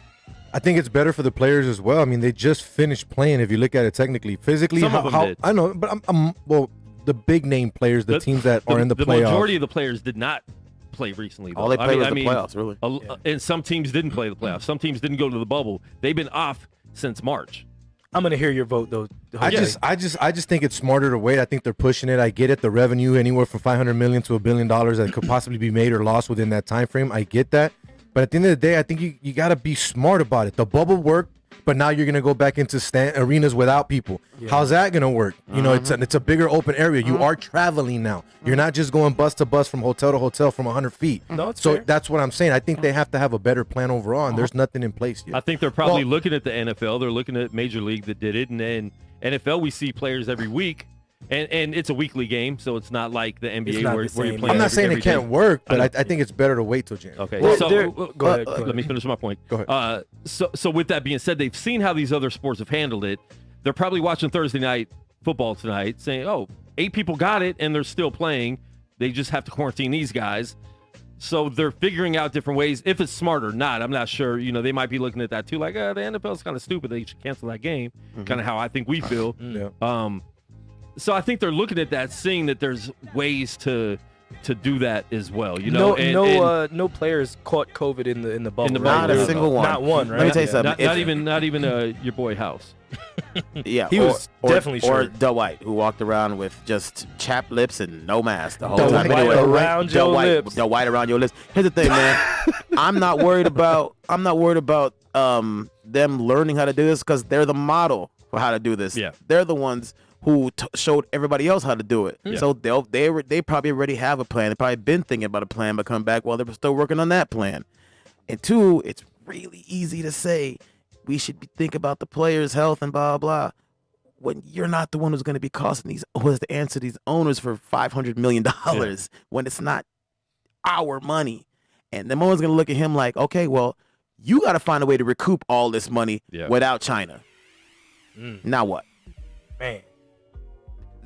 I think it's better for the players as well. I mean, they just finished playing. If you look at it technically, physically, Some of them did. I know, but the big name players, the teams that are in the playoffs. The majority of the players did not play recently, though. All they played was the playoffs, really. And some teams didn't play the playoffs. Some teams didn't go to the bubble. They've been off since March. I'm gonna hear your vote though. I just think it's smarter to wait. I think they're pushing it. I get it. The revenue anywhere from $500 million to $1 billion that could possibly be made or lost within that time frame. I get that, but at the end of the day, I think you got to be smart about it. The bubble worked, but now you're gonna go back into arenas without people. Yeah. How's that gonna work? You know, it's a bigger open area. You are traveling now. You're not just going bus to bus from hotel to hotel from 100 feet. No, it's so fair. that's what I'm saying. I think they have to have a better plan overall, and there's nothing in place yet. I think they're probably looking at the NFL. They're looking at Major League that did it, and then NFL we see players every week. And it's a weekly game, so it's not like the NBA where you're playing. I'm not saying it can't work, but I I think it's better to wait till January. Okay, go ahead. Let me finish my point. Go ahead. So with that being said, they've seen how these other sports have handled it. They're probably watching Thursday night football tonight, saying, "Oh, 8 people got it, and they're still playing. They just have to quarantine these guys." So they're figuring out different ways. If it's smart or not, I'm not sure. You know, they might be looking at that too. Like, the NFL's kind of stupid. They should cancel that game. Kind of how I think we feel. So I think they're looking at that, seeing that there's ways to do that as well. You know, no players caught COVID in the bubble. Not a single one. Not one. Right? Let me tell you something. Not even your boy House. Yeah, he was definitely or sure. Dwight, who walked around with just chapped lips and no mask the whole Dwight time. Anyway, around your lips. Dwight around your lips. Here's the thing, man. I'm not worried about them learning how to do this because they're the model for how to do this. Yeah. They're the ones who showed everybody else how to do it. Yeah. So they probably already have a plan. They probably been thinking about a plan, but come back while they're still working on that plan. And two, it's really easy to say we should think about the players' health and blah blah. When you're not the one who's going to be costing who has to answer these owners for $500 million when it's not our money, and the one's going to look at him like, okay, well, you got to find a way to recoup all this money without China. Now what? Man.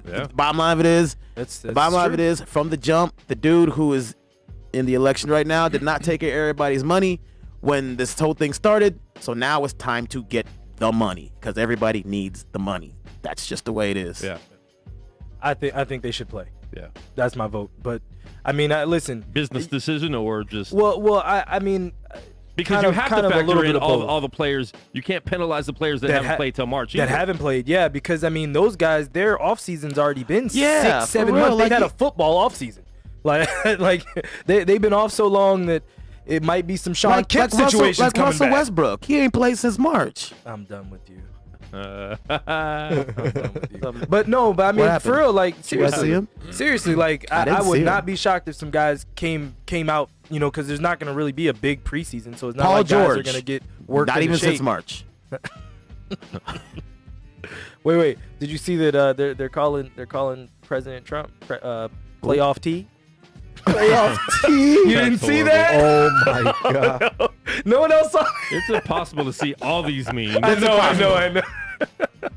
The bottom line of it is, from the jump, the dude who is in the election right now did not take care of everybody's money when this whole thing started. So now it's time to get the money because everybody needs the money. That's just the way it is. Yeah. I think they should play. Yeah. That's my vote. But I mean, listen. Business decision or just I mean. Because you have to factor in all the players. You can't penalize the players that haven't played till March. That haven't played, yeah. Because, I mean, those guys, their offseason's already been 6-7 months. Like they've had a football offseason. Like they've been off so long that it might be some Sean Kemp situations like coming Russell back. Westbrook. He ain't played since March. I'm done with you. But But I mean, for real, like, seriously, like, I would not be shocked if some guys came out, you know, because there's not going to really be a big preseason, so it's not like guys are going to get worked not even shape. since March. Wait, did you see that they're calling President Trump playoff T? Playoff T? You didn't see that? Oh my god! No one else saw. it's impossible to see all these memes. I know.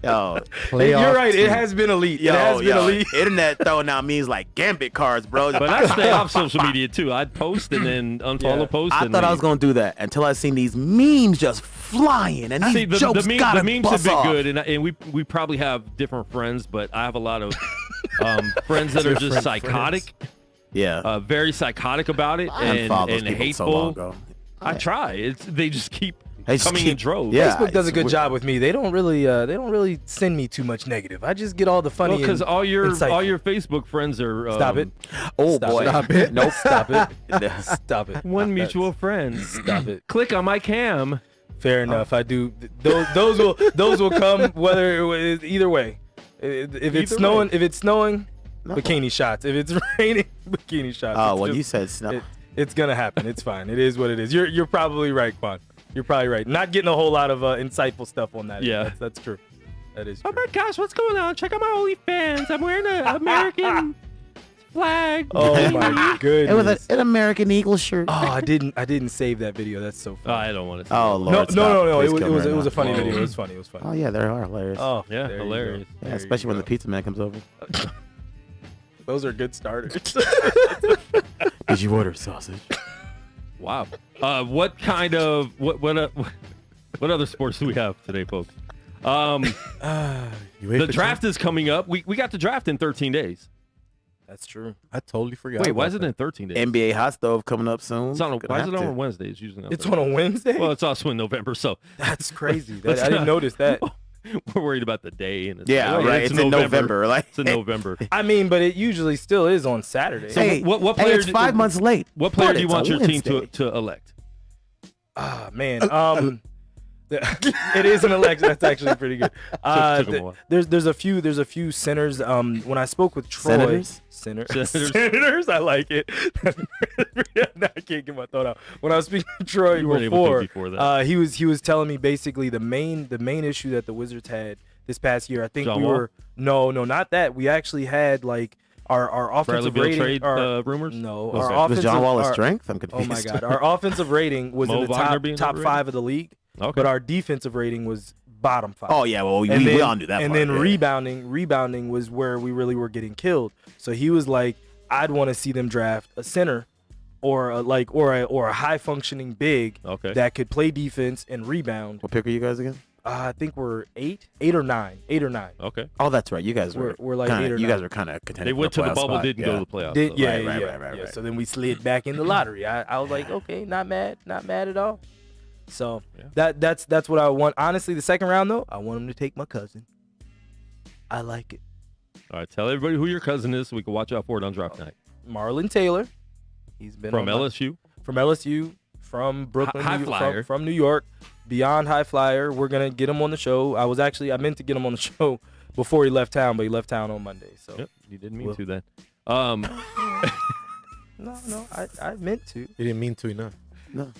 Yo, you're right. It has been elite. It has been elite. Internet throwing out memes like gambit cards, bro. But I stay off social media too. I'd post and then unfollow post. I thought I was gonna do that until I seen these memes just flying and these jokes the gotta memes bust have been off. good, and we probably have different friends, but I have a lot of friends that are just psychotic. Yeah, very psychotic about it and hateful. So long ago. I try. They just keep coming in droves. Yeah, Facebook does a good job with me. They don't really send me too much negative. I just get all the funny. Because all your Facebook friends are. Stop it. Oh Stop boy. it. Stop it. Nope. Stop it. Stop it. One mutual friend. Stop it. Click on my cam. Fair enough. I do. Those will come either way. If it's snowing, bikini shots. If it's raining, bikini shots. Oh, well, you said snow. It's gonna happen. It's fine. It is what it is. You're probably right, Quan. You're probably right. Not getting a whole lot of insightful stuff on that. Yeah, that's true. That is true. Oh my gosh, what's going on? Check out my OnlyFans. I'm wearing an American flag. Oh my goodness. It was an American Eagle shirt. Oh, I didn't save that video. That's so funny. I don't want to. Oh Lord. No. It was a funny video. It was funny. Oh yeah, they are hilarious. Oh yeah, hilarious. Yeah, especially when the pizza man comes over. Those are good starters. Did you order sausage? Wow. What kind of what other sports do we have today, folks? The draft is coming up. We got the draft in 13 days. That's true. I totally forgot. Wait, why is it in 13 days? NBA hot stove coming up soon. Why is it on Wednesday? It's usually it's on a Wednesday. Well, it's also in November, so that's crazy. I didn't notice that. We're worried about the day, and right. It's in November. Like it's in November. I mean, but it usually still is on Saturday. So what player? It's 5 months late. What player do you want your team to elect? Ah, man. It is an election. That's actually pretty good. There's a few centers. When I spoke with Troy, senators. I like it. I can't get my thought out. When I was speaking to Troy before that. He was telling me basically the main issue that the Wizards had this past year. I think John we Wall? were no, not that. We actually had like our offensive rating. Trade rumors? No, was our offensive John Wall a strength? I'm confused. Oh my God, our offensive rating was in the top 5 of the league. Okay. But our defensive rating was bottom 5. Oh yeah, well we all knew that. And then rebounding was where we really were getting killed. So he was like, I'd want to see them draft a center or a high functioning big that could play defense and rebound. What pick are you guys again? I think we're 8 or 9. Okay. Oh, that's right. You guys were like kinda, 8 or 9. You guys were kind of contending. They went to the bubble, spot. didn't go to the playoffs. Right. So then we slid back in the lottery. I was like, okay, not mad at all. So that's what I want. Honestly, the second round though, I want him to take my cousin. I like it. All right, tell everybody who your cousin is so we can watch out for it on draft night. Marlon Taylor. He's been from LSU. From LSU. From Brooklyn. High flyer. From New York. Beyond high flyer. We're gonna get him on the show. I meant to get him on the show before he left town, but he left town on Monday. So yep, you didn't mean to then. No, I meant to. You didn't mean to enough. No,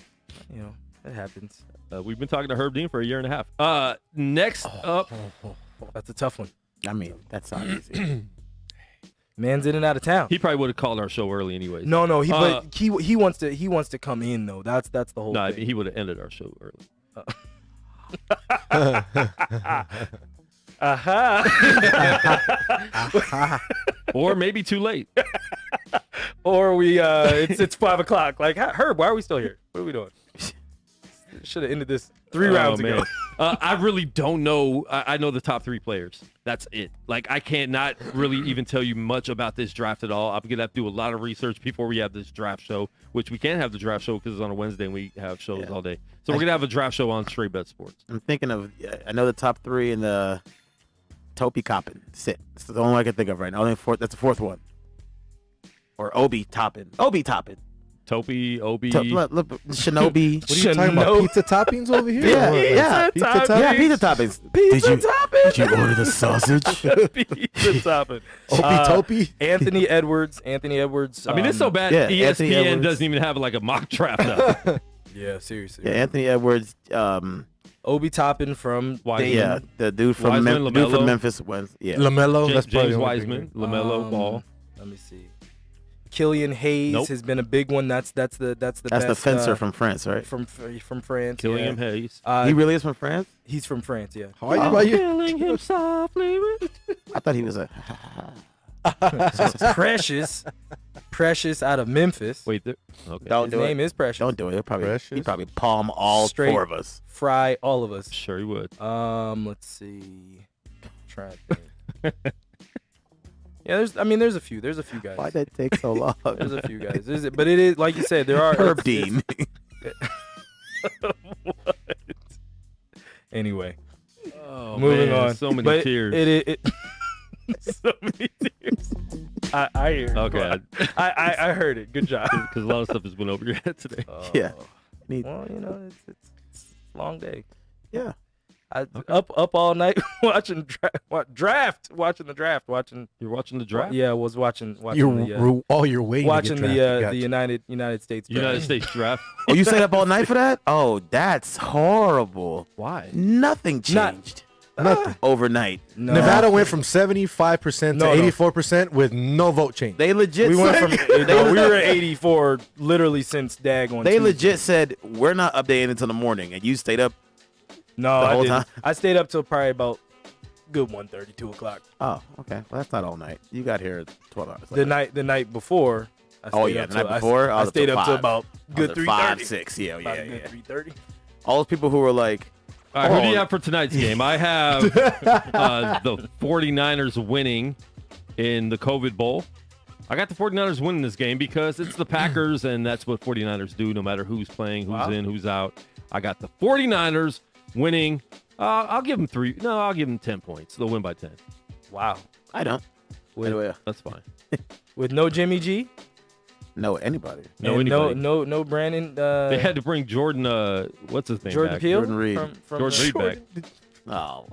it happens. We've been talking to Herb Dean for a year and a half. Next up, that's a tough one. I mean, that's not easy. Man's in and out of town. He probably would have called our show early anyways. No, he wants to come in though. That's the whole thing. He would have ended our show early. Or maybe too late. Or we it's 5 o'clock. Like, Herb, why are we still here? What are we doing? Should have ended this 3 rounds ago. I really don't know. I know the top 3 players. That's it. Like, I can't not really even tell you much about this draft at all. I'm going to have to do a lot of research before we have this draft show, which we can't have the draft show because it's on a Wednesday and we have shows all day. So we're going to have a draft show on Straight Bet Sports. I'm thinking of, I know the top 3 in the Topi Coppin. Sit. That's the only one I can think of right now. That's the 4th one. Or Obi Toppin. Topi, Obi. Shinobi. What are you talking about? Pizza toppings over here? Yeah. Pizza toppings. Yeah, pizza toppings. Did you order the sausage? Pizza topping. Topi. Anthony Edwards. I mean, it's so bad. ESPN doesn't even have like a mock draft now. Yeah, seriously. Yeah, Anthony Edwards. Obi Toppin from Wiseman. Yeah, the dude from Memphis. LaMelo. That's James Wiseman. LaMelo Ball. Let me see. Killian Hayes has been a big one. That's the best. That's the fencer from France, right? From France. Killian Hayes. He really is from France? He's from France, yeah. How are you? Killing him softly. I thought he was a Precious out of Memphis. Wait, okay. Don't His name is Precious. Don't do it. He'd probably palm all Straight 4 of us. Fry all of us. Sure he would. Let's see. Trying to think. Yeah, there's a few guys. Why'd that take so long? There's a few guys. But it is, like you said, there are Herb Dean. What? Anyway. Oh, moving man, on. So many tears. It so many tears. I hear it. Okay. I heard it. Good job. Because a lot of stuff has went over your head today. Yeah. Well, it's a long day. Yeah. Up all night watching draft. You're watching the draft? Yeah, I was watching all your way. Watching the United States draft. United States draft. Oh, you stayed up all night for that? Oh, that's horrible. Why? Nothing changed. Nothing. Overnight. No. Nevada went from 75% to 84% with no vote change. They legit we said, went from we were at 84 literally since Dag on They Tuesday. legit said we're not updating until the morning, and you stayed up. No, the whole I didn't. time? I stayed up till probably about good 1:30, 2 o'clock. Oh, okay. Well, that's not all night. You got here at 12 hours. The night before. I Oh stayed yeah, up the till- night before. I stayed up till about good 3:30. 5, 6. Yeah. 3:30. All those people who were like, All right, who do you have for tonight's game? I have the 49ers winning in the COVID Bowl. I got the 49ers winning this game because it's the Packers, and that's what 49ers do no matter who's playing, who's in, who's out. I got the 49ers winning. I'll give them 3. No, I'll give them 10 points. They'll win by 10. Wow. I don't. Anyway, That's fine. With no Jimmy G? no anybody. No, and anybody. no Brandon. They had to bring Jordan, what's his name Jordan back? Peele? Jordan Reed. From Jordan Reed back. Oh.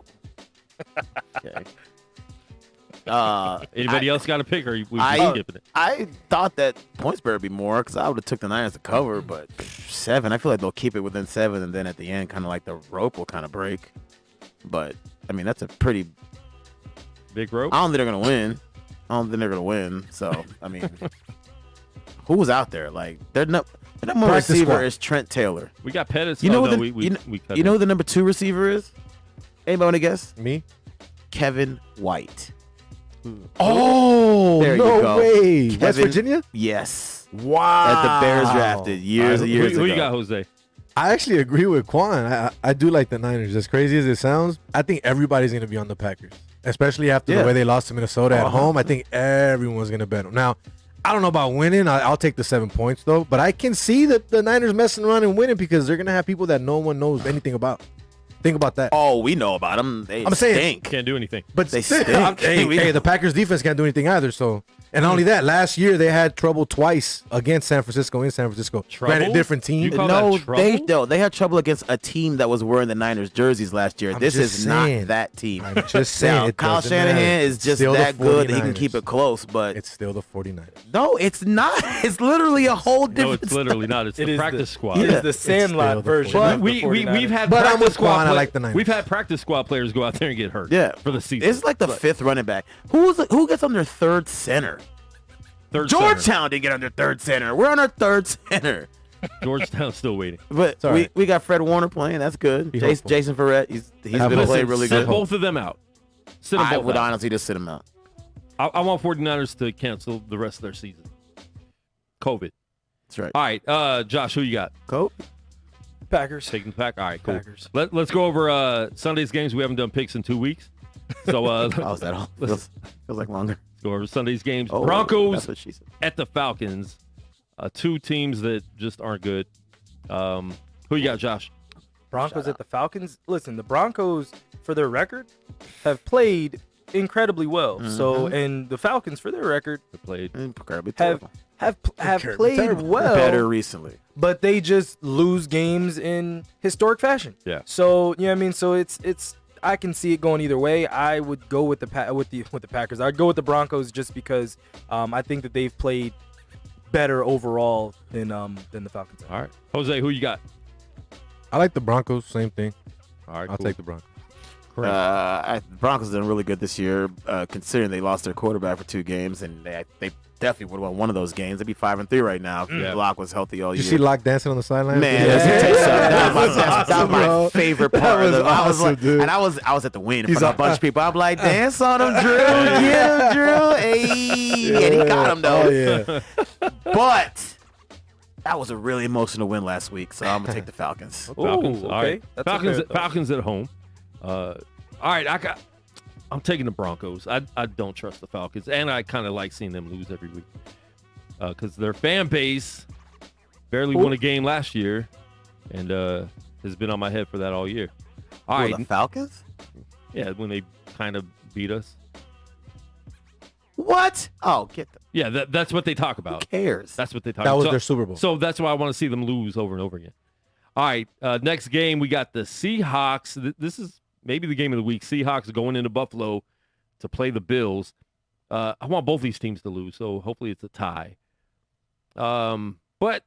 Okay. Anybody else got a pick, or we skipping it? I thought that points better be more because I would have took the Niners to cover, but 7. I feel like they'll keep it within 7, and then at the end, kind of like the rope will kind of break. But I mean, that's a pretty Big rope? I don't think they're gonna win. So I mean, who's out there? Like their number receiver is Trent Taylor. We got Pettis. You know who the the number 2 receiver is? Anybody want to guess? Me? Kevin White. Oh, There you no go. way. Kevin- West Virginia? Yes. Wow. That the Bears drafted years and years ago. Who you got, Jose? I actually agree with Quan. I do like the Niners. As crazy as it sounds, I think everybody's going to be on the Packers, especially after the way they lost to Minnesota at home. I think everyone's going to bet them. Now, I don't know about winning. I'll take the 7 points, though. But I can see that the Niners messing around and winning because they're going to have people that no one knows anything about. Think about that. Oh, we know about them. I'm saying can't do anything. But they stink. Hey, the Packers defense can't do anything either. So, and not only that, last year they had trouble twice against San Francisco in San Francisco. Granted, different team. They had trouble against a team that was wearing the Niners jerseys last year. This is not that team. I'm just saying. Now, Kyle Shanahan is just that good that he can keep it close, but it's still the 49ers. No, it's not. It's literally a whole different. No, it's literally not. It's the practice squad. It is the Sandlot version. But we've had. But I'm with Quan. I like the Niners. We've had practice squad players go out there and get hurt. For the season. It's like the fifth running back. Who gets on their third center? Georgetown didn't get on their third center. We're on our third center. Georgetown's still waiting. But we got Fred Warner playing. That's good. Jason Verrett, he's going to play really good. Sit both of them out. I would honestly just sit them out. I want 49ers to cancel the rest of their season. COVID. That's right. All right, Josh, who you got? Kobe. Packers. Taking the Pack. All right, cool. Packers. Let's go over Sunday's games. We haven't done picks in 2 weeks. So how's that all? Feels like longer. Let's go over Sunday's games. Oh, Broncos that's what she said. at the Falcons. Two teams that just aren't good. Who you got, Josh? Broncos at the Falcons. Listen, the Broncos, for their record, have played incredibly well. Mm-hmm. So, and the Falcons, for their record, have played well, better recently, but they just lose games in historic fashion. Yeah. So you know what I mean. So it's I can see it going either way. I would go with the Packers. I'd go with the Broncos just because I think that they've played better overall than the Falcons. All right, Jose, who you got? I like the Broncos. Same thing. All right, I'll take the Broncos. The Broncos done really good this year, considering they lost their quarterback for 2 games, and they definitely would have won one of those games. They'd be 5-3 right now if Locke was healthy all year. Did you see Locke dancing on the sideline? Man, that was my favorite part. I was at the wing in front of a bunch of people. I'm like, dance on him, Drew. Yeah, Drew. Hey. And he got him, though. Oh, yeah. But that was a really emotional win last week, so I'm going to take the Falcons. Falcons. Ooh, all right. okay. Falcons at home. All right, I'm taking the Broncos. I don't trust the Falcons, and I kind of like seeing them lose every week because their fan base barely won a game last year, and has been on my head for that all year. All right, the Falcons? Yeah, when they kind of beat us. What? Oh, get them. Yeah, that's what they talk about. Who cares? That's what they talk That about. was their Super Bowl. So that's why I want to see them lose over and over again. All right, next game, we got the Seahawks. This is maybe the game of the week. Seahawks going into Buffalo to play the Bills. I want both these teams to lose, so hopefully it's a tie. But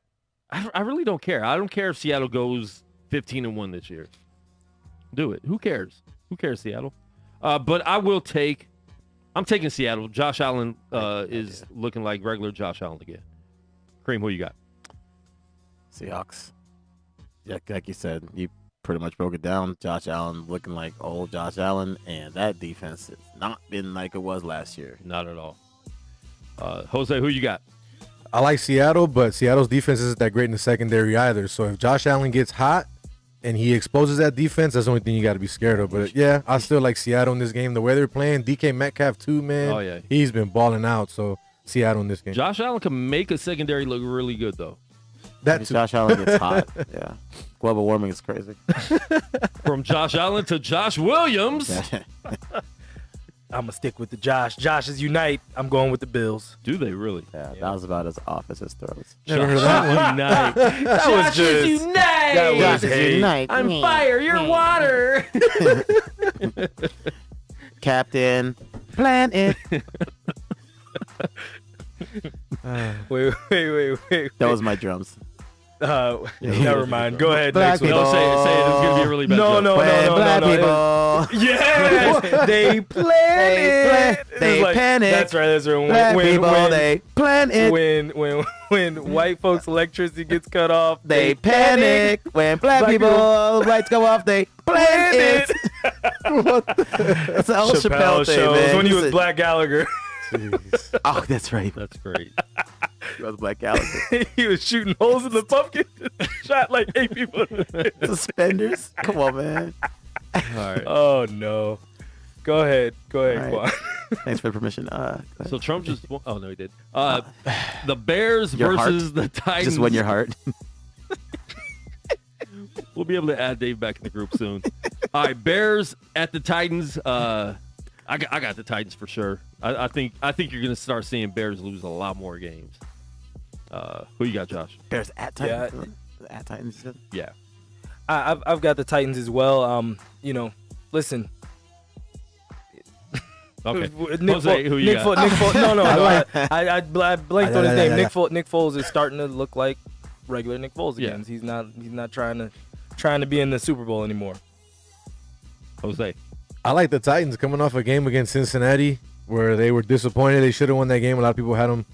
I really don't care. I don't care if Seattle goes 15-1 this year. Do it. Who cares? Who cares, Seattle? But I'm taking Seattle. Josh Allen is looking like regular Josh Allen again. Kareem, who you got? Seahawks. Yeah, like you said, you pretty much broke it down. Josh Allen looking like old Josh Allen, and that defense has not been like it was last year. Not at all. Jose, who you got? I like Seattle, but Seattle's defense isn't that great in the secondary either. So if Josh Allen gets hot and he exposes that defense, that's the only thing you got to be scared of. But yeah, I still like Seattle in this game. The way they're playing, DK Metcalf too, man. Oh yeah, he's been balling out. So Seattle in this game. Josh Allen can make a secondary look really good though. That's Josh Allen gets hot. Yeah, global warming is crazy. From Josh Allen to Josh Williams. I'm gonna stick with the Josh. Josh is unite. I'm going with the Bills. Do they really? Yeah, that was about as off as his throws. Never heard of that one. Unite. That was just unite. That was unite. I'm fire. You're water. Captain Planet. Wait. That was my drums. Never mind. Go ahead. Black Next one. people. No, say it. It's gonna be a really bad joke. No. Black people. Yeah, they plan it. They panic. That's right. Black people, they plan it. When white folks' electricity gets cut off, They panic. When black people lights go off, they plan it. It's an old Chappelle thing, show. man. It was when he was Black Gallagher. Oh, that's right. That's great. He was Black Gallagher. He was shooting holes in the pumpkin. Shot like 8 people. Suspenders. Come on, man. All right. Oh no. Go ahead, All Quan. Thanks for the permission. So Trump just. Oh no, he did. The Bears Your versus heart? the Titans. Just win your heart. We'll be able to add Dave back in the group soon. All right, Bears at the Titans. I got the Titans for sure. I think you're going to start seeing Bears lose a lot more games. Who you got, Josh? Bears at Titans. At Titans. Yeah. I've got the Titans as well. Listen. Okay. Jose, who you got? Nick Foles. No. I blanked on his name. Nick Foles is starting to look like regular Nick Foles again. Yeah. He's not trying to be in the Super Bowl anymore. Jose. I like the Titans coming off a game against Cincinnati where they were disappointed. They should have won that game. A lot of people had them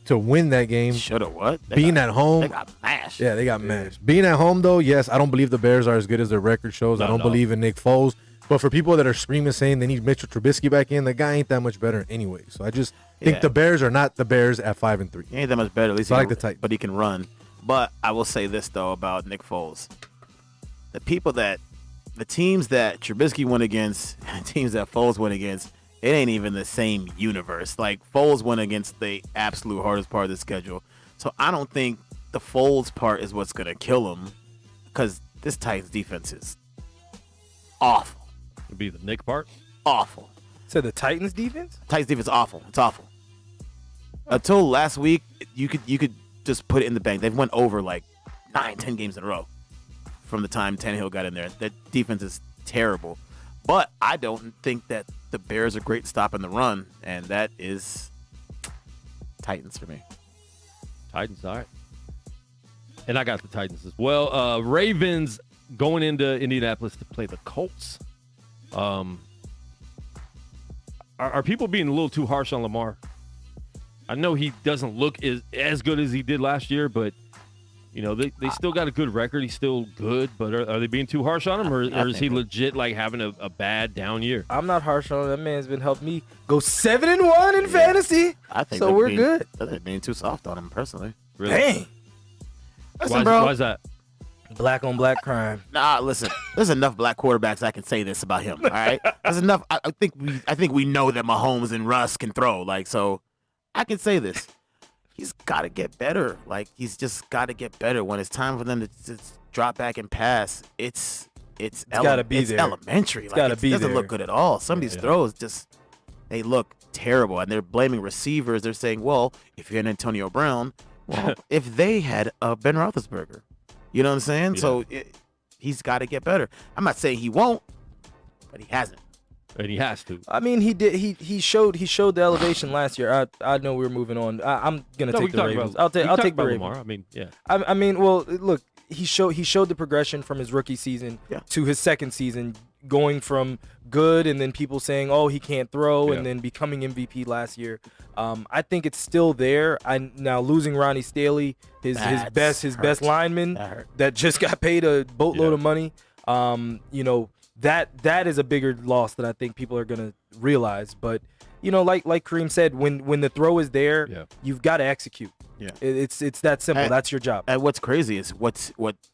to win that game. Should have what? Being at home. They got mashed. Yeah, they got mashed. Being at home, though, yes, I don't believe the Bears are as good as their record shows. I don't believe in Nick Foles. But for people that are screaming saying they need Mitchell Trubisky back in, the guy ain't that much better anyway. So I just think the Bears are not the Bears at 5-3. He ain't that much better. At least So I like the Titans. But he can run. But I will say this, though, about Nick Foles. The teams that Trubisky went against and the teams that Foles went against, it ain't even the same universe. Like, Foles went against the absolute hardest part of the schedule. So I don't think the Foles part is what's going to kill him because this Titans defense is awful. Would be the Nick part? Awful. So the Titans defense? Titans defense is awful. It's awful. Until last week, you could just put it in the bank. They've went over like 9-10 games in a row from the time Tannehill got in there. That defense is terrible. But I don't think that the Bears are great stopping the run, and that is Titans for me. Titans, all right. And I got the Titans as well. Ravens going into Indianapolis to play the Colts. Are people being a little too harsh on Lamar? I know he doesn't look as good as he did last year, but they still got a good record. He's still good, but are they being too harsh on him, or is he legit like having a bad down year? I'm not harsh on him. That man's been helping me go 7-1 in fantasy. I think so. We're good. They're being too soft on him personally. Really? Dang. Listen, bro. Why is that? Black on black crime. Nah, listen. There's enough black quarterbacks I can say this about him. All right, there's enough. I think we know that Mahomes and Russ can throw. Like, so I can say this. He's got to get better. Like, he's just got to get better. When it's time for them to just drop back and pass, it's gotta be there. Elementary. It's like, gotta be doesn't there. look good at all. Some of these throws they look terrible, and they're blaming receivers. They're saying, well, if you're an Antonio Brown, well, if they had a Ben Roethlisberger. You know what I'm saying? Yeah. So he's got to get better. I'm not saying he won't, but he hasn't. And he has to. I mean, he did. He showed the elevation last year. I know we're moving on. I'm gonna take the Ravens. I'll take the Ravens. Lamar. I mean, yeah. I mean, well, look, he showed the progression from his rookie season to his second season, going from good and then people saying, oh, he can't throw, and then becoming MVP last year. I think it's still there. Now losing Ronnie Staley, his best lineman that just got paid a boatload of money. That is a bigger loss than I think people are gonna realize. But like Kareem said, when the throw is there, you've got to execute. Yeah, it's that simple. That's your job. And what's crazy is what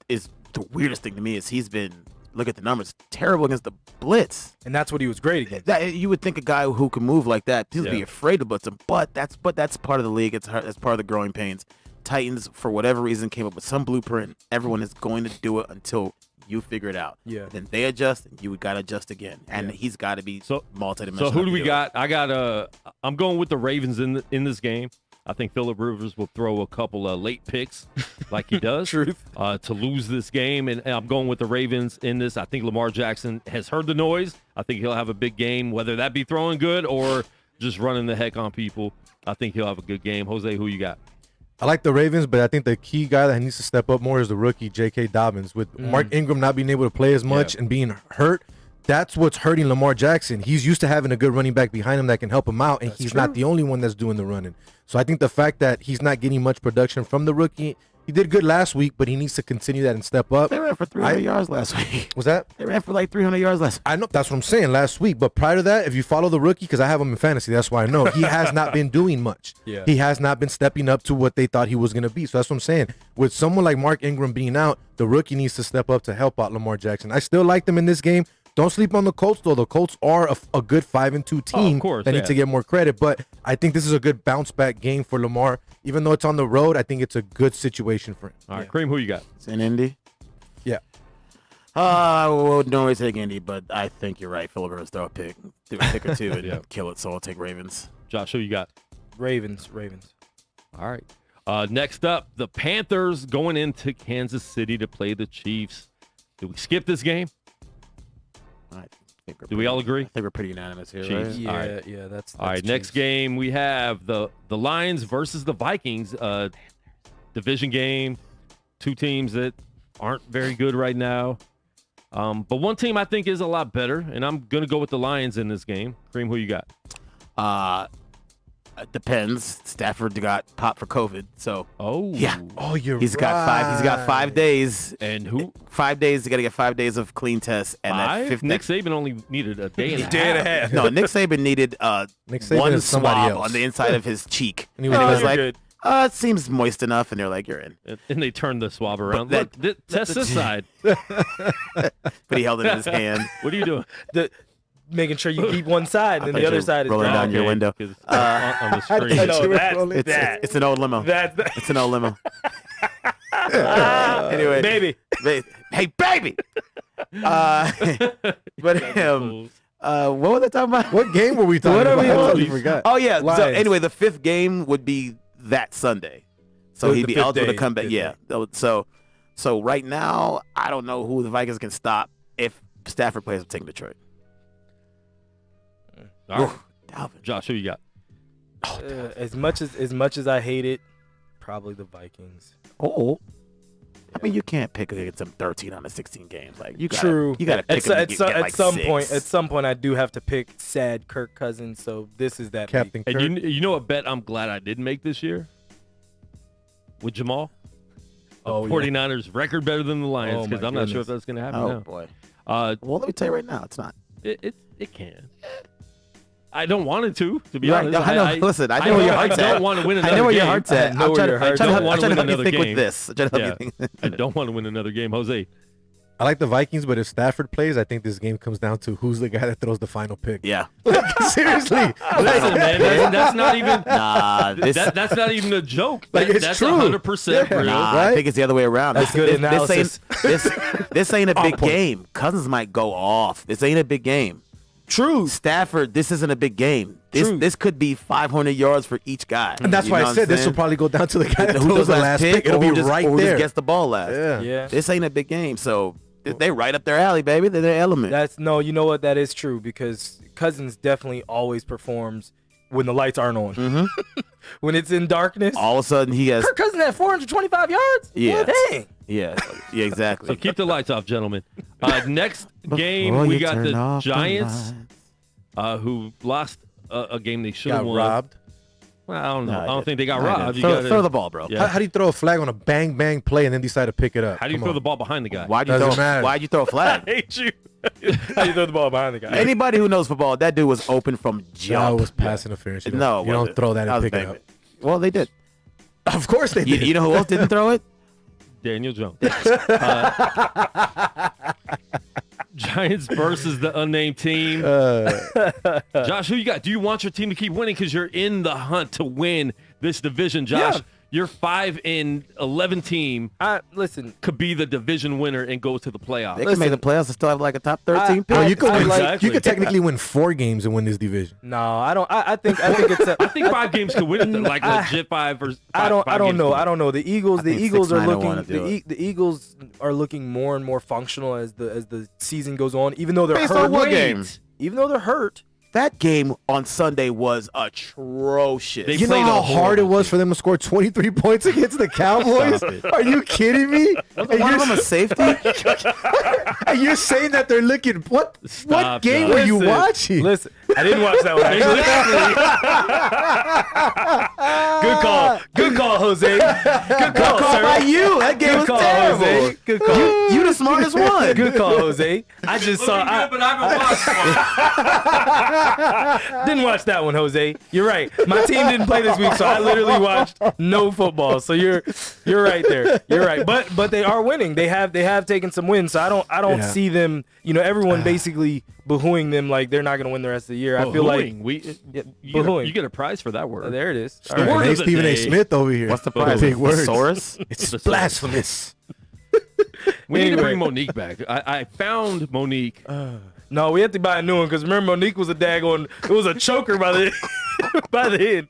is the weirdest thing to me is he's been, look at the numbers, terrible against the blitz. And that's what he was great against. You would think a guy who can move like that, he'd be afraid to blitz him. But that's part of the league. It's part of the growing pains. Titans, for whatever reason, came up with some blueprint. Everyone is going to do it until you figure it out. Yeah. Then they adjust, and you got to adjust again. And he's got to be multidimensional. So who do we got? I'm going with the Ravens in this game. I think Phillip Rivers will throw a couple of late picks like he does to lose this game. And I'm going with the Ravens in this. I think Lamar Jackson has heard the noise. I think he'll have a big game, whether that be throwing good or just running the heck on people. I think he'll have a good game. Jose, who you got? I like the Ravens, but I think the key guy that needs to step up more is the rookie, J.K. Dobbins. With Mark Ingram not being able to play as much and being hurt, that's what's hurting Lamar Jackson. He's used to having a good running back behind him that can help him out, and he's not the only one that's doing the running. So I think the fact that he's not getting much production from the rookie He did good last week, but he needs to continue that and step up. They ran for 300 yards last week. Was that? They ran for like 300 yards last week. I know, that's what I'm saying, last week. But prior to that, if you follow the rookie, because I have him in fantasy, that's why I know, he has not been doing much. Yeah. He has not been stepping up to what they thought he was going to be. So that's what I'm saying. With someone like Mark Ingram being out, the rookie needs to step up to help out Lamar Jackson. I still like them in this game. Don't sleep on the Colts, though. The Colts are a good 5-2 team of course, that need to get more credit. But I think this is a good bounce-back game for Lamar. Even though it's on the road, I think it's a good situation for him. All right, Cream, who you got? It's in Indy. Yeah. I would normally take Indy, but I think you're right. Phillip Rivers throw a pick or two and kill it, so I'll take Ravens. Josh, who you got? Ravens. All right. Next up, the Panthers going into Kansas City to play the Chiefs. Do we skip this game? Do we all agree? I think we're pretty unanimous here, Chiefs. right? Yeah, All right. yeah, that's All right, Chiefs. next game we have the Lions versus the Vikings. Division game. Two teams that aren't very good right now. But one team I think is a lot better, and I'm going to go with the Lions in this game. Cream, who you got? It depends. Stafford got popped for COVID, so you're He's got 5 days. And who? 5 days. You got to get 5 days of clean tests, and that fifth. Nick Saban only needed a day and a half. No, Nick Saban needed Nick Saban one is somebody swab else. on the inside of his cheek. And he was And it was good. like, You're good. it seems moist enough, and they're like, you're in. And they turned the swab around. But Look, test this side. But he held it in his hand. What are you doing? Making sure you keep one side, and then the other side is rolling brown. down your window. 'Cause on the screen. It's an old limo. It's an old limo. Anyway, Anyway, baby. Hey, baby. But what was I talking about? What game were we talking about? I totally forgot. Oh yeah. So Lions. anyway, the fifth game would be that Sunday, so he'd The be fifth eligible to day, come back. fifth Yeah. So right now, I don't know who the Vikings can stop if Stafford plays with Team Detroit. All right. Dalvin. Josh, who you got? As much as I hate it, probably the Vikings. Oh. I mean, you can't pick against them 13 out of 16 games. Like you got True. You got to pick them at like some 6. point. At some point, I do have to pick sad Kirk Cousins. So this is that Captain week. Kirk. And you know a bet I'm glad I didn't make this year? With Jamal? The 49ers record better than the Lions, because I'm not sure if that's going to happen now. Boy. Well, let me tell you right now, it's not. It can. I don't want it to be Right, honest. I know. Listen, I know where your heart's I at. don't want to win another I know where game. your heart's at. I'm trying to help you think with this. I don't want to win another game, Jose. I like the Vikings, but if Stafford plays, I think this game comes down to who's the guy that throws the final pick. Yeah. Seriously. Listen, man, that's not even. Nah, that's not even a joke. Like, it's that's true. 100% real. Nah, right? I think it's the other way around. That's good analysis. This ain't a big point. game. Cousins might go off. This ain't a big game. True. Stafford, this isn't a big game. True. This could be 500 yards for each guy. And that's You why know I what said I'm this will saying? probably go down to the guy that Who throws does the last last pick, pick. It'll or be who just, right or who there. just gets the ball last. Yeah. Yeah. This ain't a big game, so they right up their alley, baby. They're their element. You know what? That is true because Cousins definitely always performs when the lights aren't on. Mm-hmm. When it's in darkness. All of a sudden, he has. Kirk Cousins had 425 yards. Yeah. Well, dang. Yeah, exactly. So keep the lights off, gentlemen. Next game, Before we you got turn the off the Giants, lights. who lost a game they should have Got won. robbed. Well, I don't know. No, I don't think they got I robbed. did. You Throw gotta- the ball, bro. Yeah. How do you throw a flag on a bang bang play and then decide to pick it up? How do you Come throw on. the ball behind the guy? Why'd you Doesn't throw? matter. Why'd you throw a flag? I hate you. How you throw the ball behind the guy? Anybody who knows football, that dude was open from That jump. was pass interference. You don't, No, you don't throw that and pick it up. Well, they did. Of course they did. You know who else didn't throw it? Daniel Jones. Giants versus the unnamed team. Josh, who you got? Do you want your team to keep winning because you're in the hunt to win this division, Josh? Yeah. Your 5-11 team Listen. could be the division winner and go to the playoffs. They can make the playoffs and still have like a top 13 pick. Oh, you could I win. like- You could technically win 4 games and win this division. No, I don't. I think it's. I think 5 games could win it, like legit 5 or 5. I don't games know. could I don't know. The Eagles. The think Eagles are 6-9 looking. wanna do it. The Eagles are looking more and more functional as the season goes on. Even though they're Based hurt. on what game? Even though they're hurt. That game on Sunday was atrocious. They You know played how a hard it horrible was for them to score 23 points against the Cowboys? Are you kidding me? One of them a safety? And you're saying that they're looking. What Stop, game Josh. were you Listen, watching? Listen, I didn't watch that one, actually. Good call, Jose. Good call, sir. By you. That game Good was call, terrible. Jose. Good call. You the smartest one. Good call, Jose. I just saw. but I haven't watched Didn't watch that one, Jose. You're right. My team didn't play this week, so I literally watched no football. So you're right there. You're right. But they are winning. They have taken some wins. So I don't see them. You know, everyone basically boohooing them like they're not going to win the rest of the year. I feel like you get a prize for that word. There it is. The word of the Stephen A. day. Smith over here. What's the prize? Big words. Thesaurus? It's blasphemous. We need to bring Monique back. I found Monique. No, we have to buy a new one because remember Monique was a daggone. It was a choker by the by the end.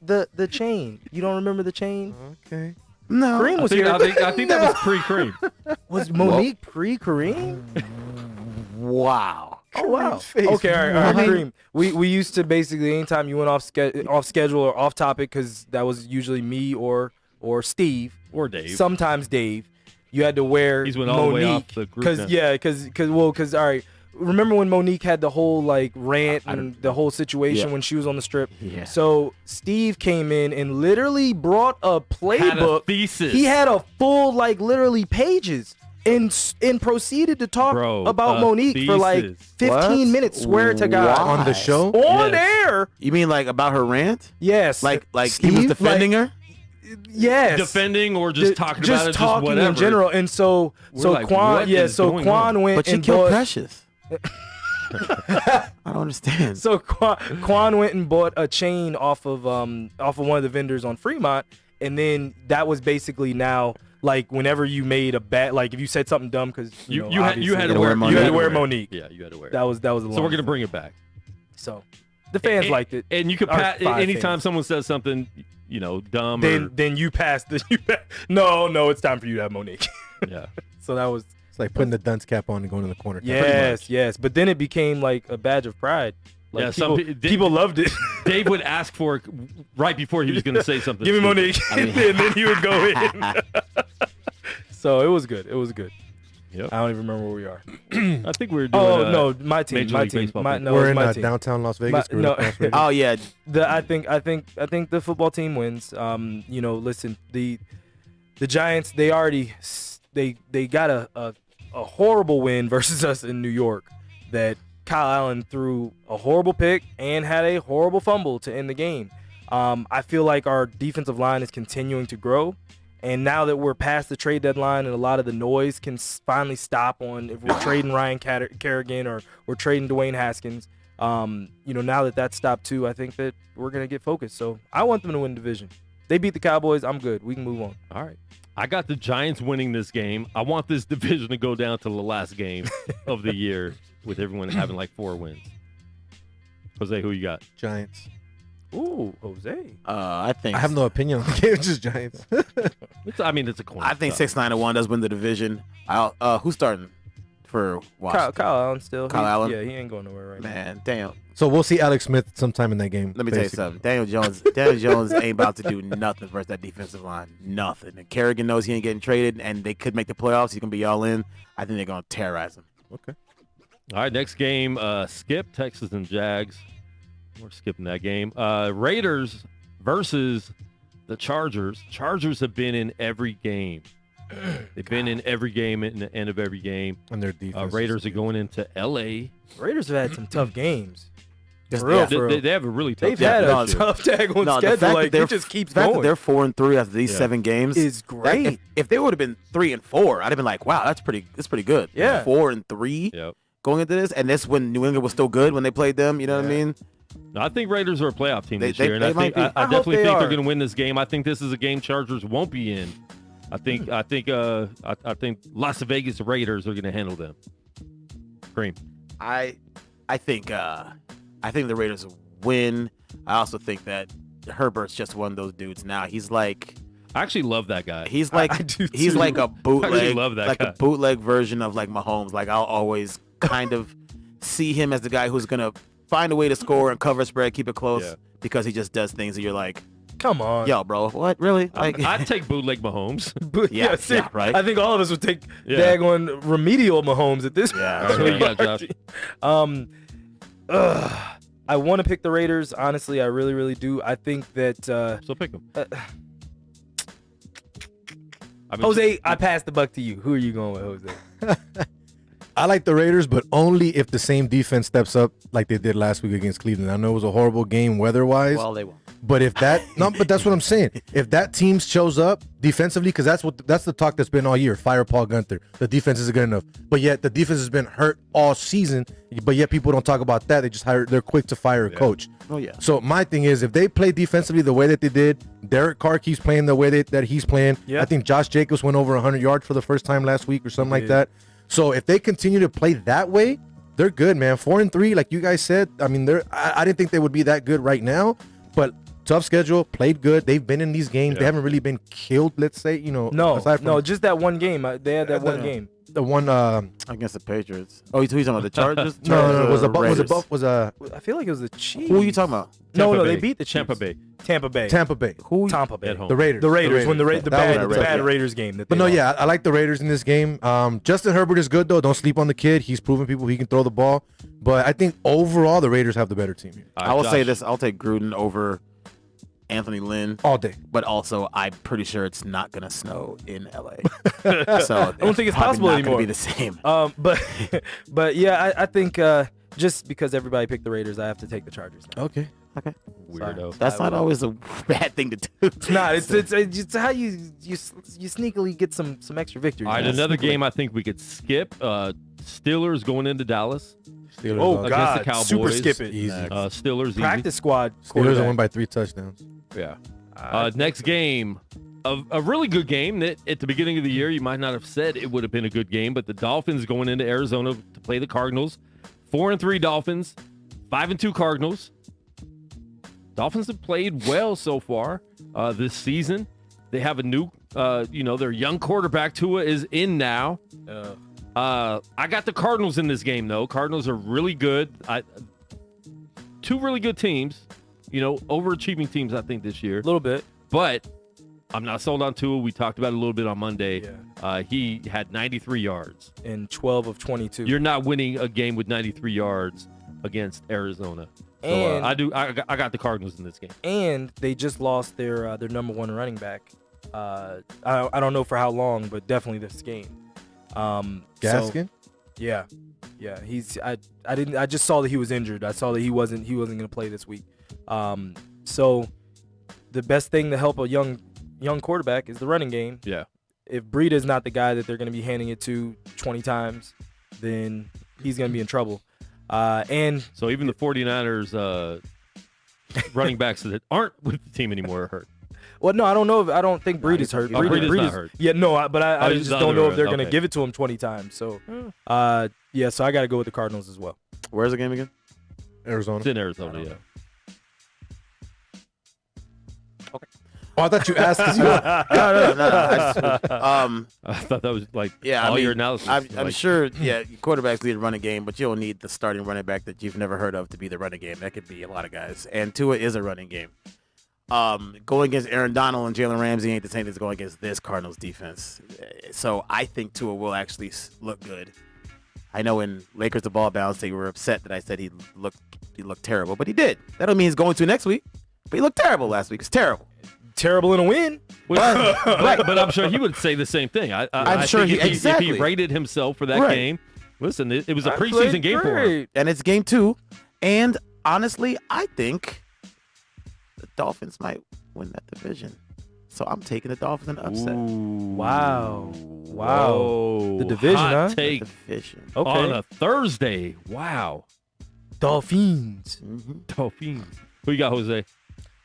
The chain. You don't remember the chain? Okay. No. Kareem was I here. think that was pre-Kareem. Was Monique pre-Kareem? Wow. Oh wow. Okay, all right, Kareem. We used to basically anytime you went off schedule or off topic because that was usually me or Steve or Dave. Sometimes Dave. You had to wear He's went all Monique the way off the group now. because all right. Remember when Monique had the whole like rant and the whole situation when she was on the strip? Yeah. So Steve came in and literally brought a playbook. Had a thesis. He had a full like literally pages and proceeded to talk about Monique for like 15 minutes. Swear to God. Why? On the show? On air. You mean like about her rant? Yes. Like he was defending her? Yes. Defending or just talking about it, just talking whatever. in general. And so like, Quan, what is going Quan on? went But she and killed bought. Precious. I don't understand. So Quan went and bought a chain off of one of the vendors on Fremont, and then that was basically now like whenever you made a bad like if you said something dumb because You had to wear Monique. Yeah, you had to wear it. That was a So long we're gonna thing. bring it back. So the fans liked it, and you could anytime someone says something, dumb. Then you pass the No, it's time for you to have Monique. Yeah. So that was. Like putting the dunce cap on and going in the corner. Yes. But then it became like a badge of pride. Like people loved it. Dave would ask for it right before he was going to say something. Give me Monique, and then he would go in. So it was good. Yep. I don't even remember where we are. I think we were doing. My team. Major League Baseball. We're in my team. downtown Las Vegas. Oh yeah. I think the football team wins. Listen, the Giants. They already they got a horrible win versus us in New York that Kyle Allen threw a horrible pick and had a horrible fumble to end the game. I feel like our defensive line is continuing to grow, and now that we're past the trade deadline and a lot of the noise can finally stop on if we're trading Ryan Kerrigan or we're trading Dwayne Haskins, now that that's stopped too, I think that we're going to get focused. So I want them to win division. They beat the Cowboys. I'm good. We can move on. All right. I got the Giants winning this game. I want this division to go down to the last game of the year with everyone having like 4 wins. Jose, who you got? Giants. Ooh, Jose. I think I have no opinion on the game. It's just Giants. It's a coin. I think 6-9-1 does win the division. Who's starting for Washington? Kyle Allen still. Kyle Allen? Yeah, he ain't going nowhere right now. Man, damn. So we'll see Alex Smith sometime in that game. Let me tell you something. Daniel Jones ain't about to do nothing versus that defensive line. Nothing. And Kerrigan knows he ain't getting traded, and they could make the playoffs. He's going to be all in. I think they're going to terrorize him. Okay. All right, next game, skip Texas and Jags. We're skipping that game. Raiders versus the Chargers. Chargers have been in every game. They've been in every game at the end of every game. And their defense. Raiders are going into L.A. Raiders have had some tough games. For real. They have a really tough. They've had a tough tag on schedule. Like it just keeps going. going. They're 4-3 after these 7 games is great. If they would have been 3-4, I'd have been like, wow, that's pretty good. Yeah. 4-3 going into this, and that's when New England was still good when they played them. You know what I mean? No, I think Raiders are a playoff team this year, and they I I definitely think they're going to win this game. I think this is a game Chargers won't be in. I think Las Vegas Raiders are going to handle them. Cream. I think the Raiders will win. I also think that Herbert's just one of those dudes now. He's like, I actually love that guy. He's like he's like a bootleg, love that like guy. a bootleg version of like Mahomes. Like I'll always kind of see him as the guy who's gonna find a way to score and cover spread, keep it close because he just does things that you're like, come on, yo, bro, what really? Like I'd take bootleg Mahomes. yeah, right. I think all of us would take daggone remedial Mahomes at this point. What you got, Josh? I want to pick the Raiders. Honestly, I really, really do. I think that. So pick them. Jose, I passed the buck to you. Who are you going with, Jose? I like the Raiders, but only if the same defense steps up like they did last week against Cleveland. I know it was a horrible game weather-wise. Well, they won't. But if that but that's what I'm saying. If that team shows up defensively, because that's the talk that's been all year. Fire Paul Gunther. The defense isn't good enough. But yet the defense has been hurt all season. But yet people don't talk about that. They're quick to fire a coach. Oh yeah. So my thing is, if they play defensively the way that they did, Derek Carr keeps playing the way that he's playing. Yeah. I think Josh Jacobs went over 100 yards for the first time last week or something like that. So if they continue to play that way, they're good, man. 4-3, like you guys said. I mean, I didn't think they would be that good right now, but tough schedule, played good. They've been in these games. They haven't really been killed, let's say. No, just that one game. They had that one game. The one against the Patriots. Oh, you're talking about the Chargers? No. I feel like it was the Chiefs. Who are you talking about? No, they beat the Chiefs. Tampa Bay. Tampa Bay. Tampa Bay. Tampa Bay. At home. The Raiders. The Raiders. When the bad yeah. Raiders game. But no, yeah, I like the Raiders in this game. Justin Herbert is good, though. Don't sleep on the kid. He's proven people he can throw the ball. But I think overall, the Raiders have the better team here. I will say this. I'll take Gruden over Anthony Lynn all day. But also, I'm pretty sure it's not going to snow in LA. So I don't think it's possible anymore. Be the same. But yeah, I think just because everybody picked the Raiders, I have to take the Chargers now. Okay. Weirdo. That's not always a bad thing to do. It's not. It's how you sneakily get some extra victories. All right, another game I think we could skip. Steelers going into Dallas. Steelers against God, the Cowboys. super skip it. Easy. Steelers Practice squad. Steelers won by 3 touchdowns. Yeah. Next game, a really good game that at the beginning of the year you might not have said it would have been a good game, but the Dolphins going into Arizona to play the Cardinals. 4-3 Dolphins, 5-2 Cardinals. Dolphins have played well so far this season. They have a new, their young quarterback Tua is in now. I got the Cardinals in this game though. Cardinals are really good. Two really good teams. Overachieving teams, I think, this year. A little bit. But I'm not sold on Tua. We talked about it a little bit on Monday. Yeah. He had 93 yards. In 12 of 22. You're not winning a game with 93 yards against Arizona. And so, I got the Cardinals in this game. And they just lost their number one running back. I don't know for how long, but definitely this game. Gaskin? Yeah. He's I just saw that he was injured. I saw that he wasn't going to play this week. So the best thing to help a young quarterback is the running game. Yeah. If Breida is not the guy that they're going to be handing it to 20 times, then he's going to be in trouble. And so even the 49ers running backs that aren't with the team anymore are hurt. Well, no, I don't know. I don't think Breida's hurt. Breida's not hurt. Yeah, no, but I just don't know if they're going to okay. give it to him 20 times. So, so I got to go with the Cardinals as well. Where's the game again? Arizona. It's in Arizona, yeah. Okay. Oh, I thought you asked because you No. I thought that was like your analysis. I'm sure, quarterbacks need a running game, but you don't need the starting running back that you've never heard of to be the running game. That could be a lot of guys. And Tua is a running game. Going against Aaron Donald and Jalen Ramsey ain't the same as going against this Cardinals defense. So I think Tua will actually look good. I know in Lakers the ball bounce, they were upset that I said he looked terrible, but he did. That don't mean he's going to next week. But he looked terrible last week. It's terrible. Terrible in a win. Right, but I'm sure he would say the same thing. I'm sure think if he rated himself for that game. Listen, it was a preseason game for him. And it's game 2. And honestly, I think the Dolphins might win that division. So I'm taking the Dolphins in the upset. Ooh. Wow. Whoa. The division, Hot huh? take The division. Okay. on a Thursday. Wow. Dolphins. Dolphins. Who you got, Jose?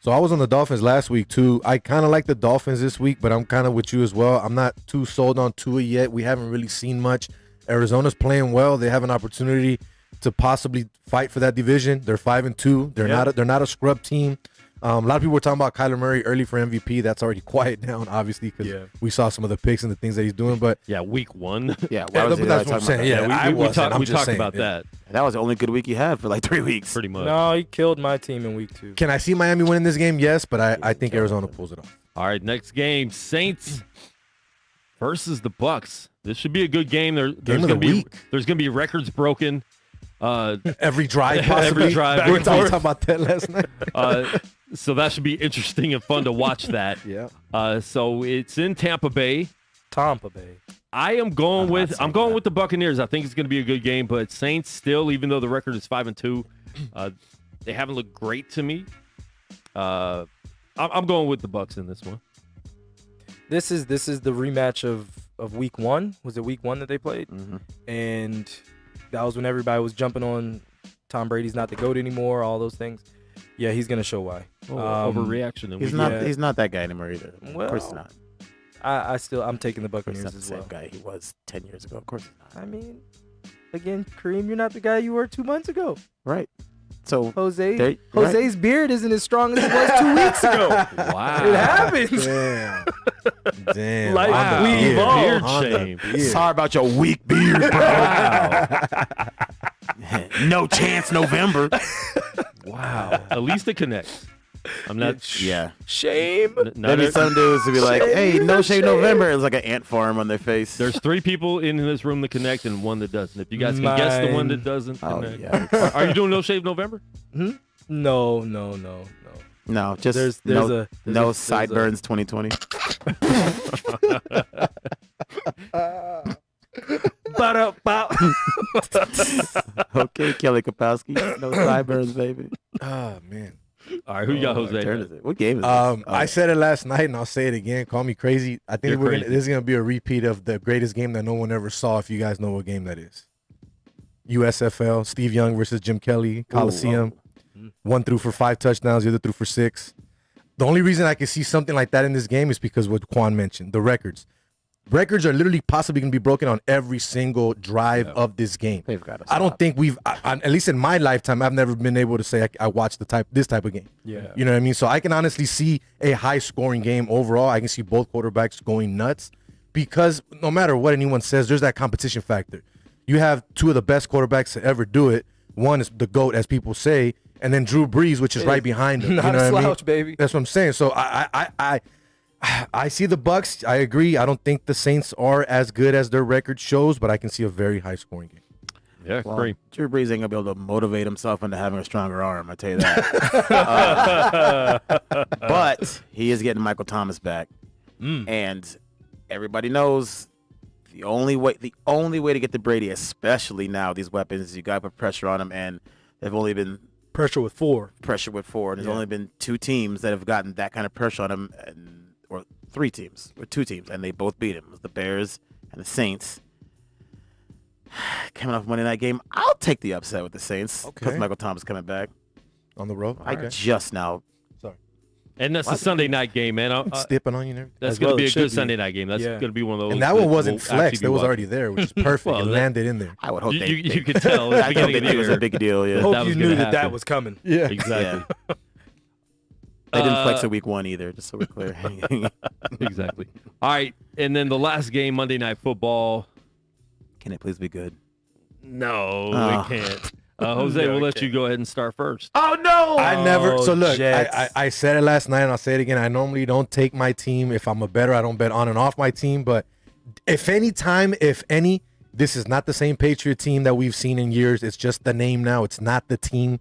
So I was on the Dolphins last week too. I kind of like the Dolphins this week, but I'm kind of with you as well. I'm not too sold on Tua yet. We haven't really seen much. Arizona's playing well. They have an opportunity to possibly fight for that division. They're 5-2. They're not a scrub team. A lot of people were talking about Kyler Murray early for MVP. That's already quiet down, obviously, because we saw some of the picks and the things that he's doing. But week 1. Yeah, but that's what I'm saying. Yeah, we talked about that. That was the only good week he had for like 3 weeks. Pretty much. No, he killed my team in week 2. Can I see Miami winning this game? Yes, but I think Arizona pulls it off. All right, next game, Saints versus the Bucks. This should be a good game. There's going to be records broken. Every drive, possibly. Every drive. We were talking about that last night. So that should be interesting and fun to watch that. Yeah. So it's in Tampa Bay. I am going with the Buccaneers. I think it's going to be a good game, but Saints still, even though the record is 5-2, they haven't looked great to me. I'm going with the Bucs in this one. This is the rematch of week 1. Was it week 1 that they played? Mm-hmm. And that was when everybody was jumping on Tom Brady's not the GOAT anymore, all those things. Yeah, he's gonna show why. Overreaction. He's not that guy anymore either. Well, of course not. I'm taking the Buccaneers Not as the well. same guy he was 10 years ago. Of course not. I mean, again, Kareem, you're not the guy you were 2 months ago. Right. So Jose's beard isn't as strong as it was 2 weeks ago. Wow. It happens. Damn. Like, On the we beard. evolved. On the shame. beard. Sorry about your weak beard, bro. Wow. No chance November. Wow. At least it connects. I'm not. Yeah. Shame. Maybe some dudes would be like, hey, no shave November. It's like an ant farm on their face. There's 3 people in this room that connect and 1 that doesn't. If you guys can guess the one that doesn't connect. Yeah. Are you doing No Shave November? No. No, just There's no sideburns 2020. Okay, Kelly Kapowski. No sideburns, baby. Oh, man. All right, who you got, Jose? What game is this? I said it last night, and I'll say it again. Call me crazy. I think You're this is going to be a repeat of the greatest game that no one ever saw, if you guys know what game that is. USFL, Steve Young versus Jim Kelly, Coliseum. One threw for 5 touchdowns, the other threw for 6. The only reason I can see something like that in this game is because what Quan mentioned, the records. Records are literally possibly going to be broken on every single drive of this game. They've got to I don't think at least in my lifetime, I've never been able to say I watched this type of game. Yeah. You know what I mean? So I can honestly see a high-scoring game overall. I can see both quarterbacks going nuts because no matter what anyone says, there's that competition factor. You have 2 of the best quarterbacks to ever do it. One is the GOAT, as people say, and then Drew Brees, which is right behind him. Not you know a what slouch, I mean? baby. That's what I'm saying. So I see the Bucs. I agree. I don't think the Saints are as good as their record shows, but I can see a very high-scoring game. Yeah, great. Drew Brees ain't going to be able to motivate himself into having a stronger arm, I tell you that. But he is getting Michael Thomas back. And everybody knows the only way to get to Brady, especially now, these weapons, you got to put pressure on him, and they've only been Pressure with 4. And there's only been 2 teams that have gotten that kind of pressure on him, or 3 teams, or 2 teams, and they both beat him. It was the Bears and the Saints. Coming off a Monday night game, I'll take the upset with the Saints because Michael Thomas coming back. On the road? I just now. Sorry. And that's a Sunday night game, man. It's dipping on you and everything. That's going to be a good Sunday night game. That's going to be one of those. And that one wasn't we'll flexed. It was already there, which is perfect. It landed in there. I would hope you could tell. I thought it was a big deal. Yeah. Hope you knew that was coming. Yeah. Exactly. Yeah. They didn't flex a week 1 either, just so we're clear. Exactly. All right, and then the last game, Monday Night Football. Can it please be good? No, it can't. Jose, we'll let you go ahead and start first. Oh, no! I never. So look, Jets. I said it last night, and I'll say it again. I normally don't take my team. If I'm a bettor, I don't bet on and off my team. But if any, this is not the same Patriot team that we've seen in years. It's just the name now. It's not the team.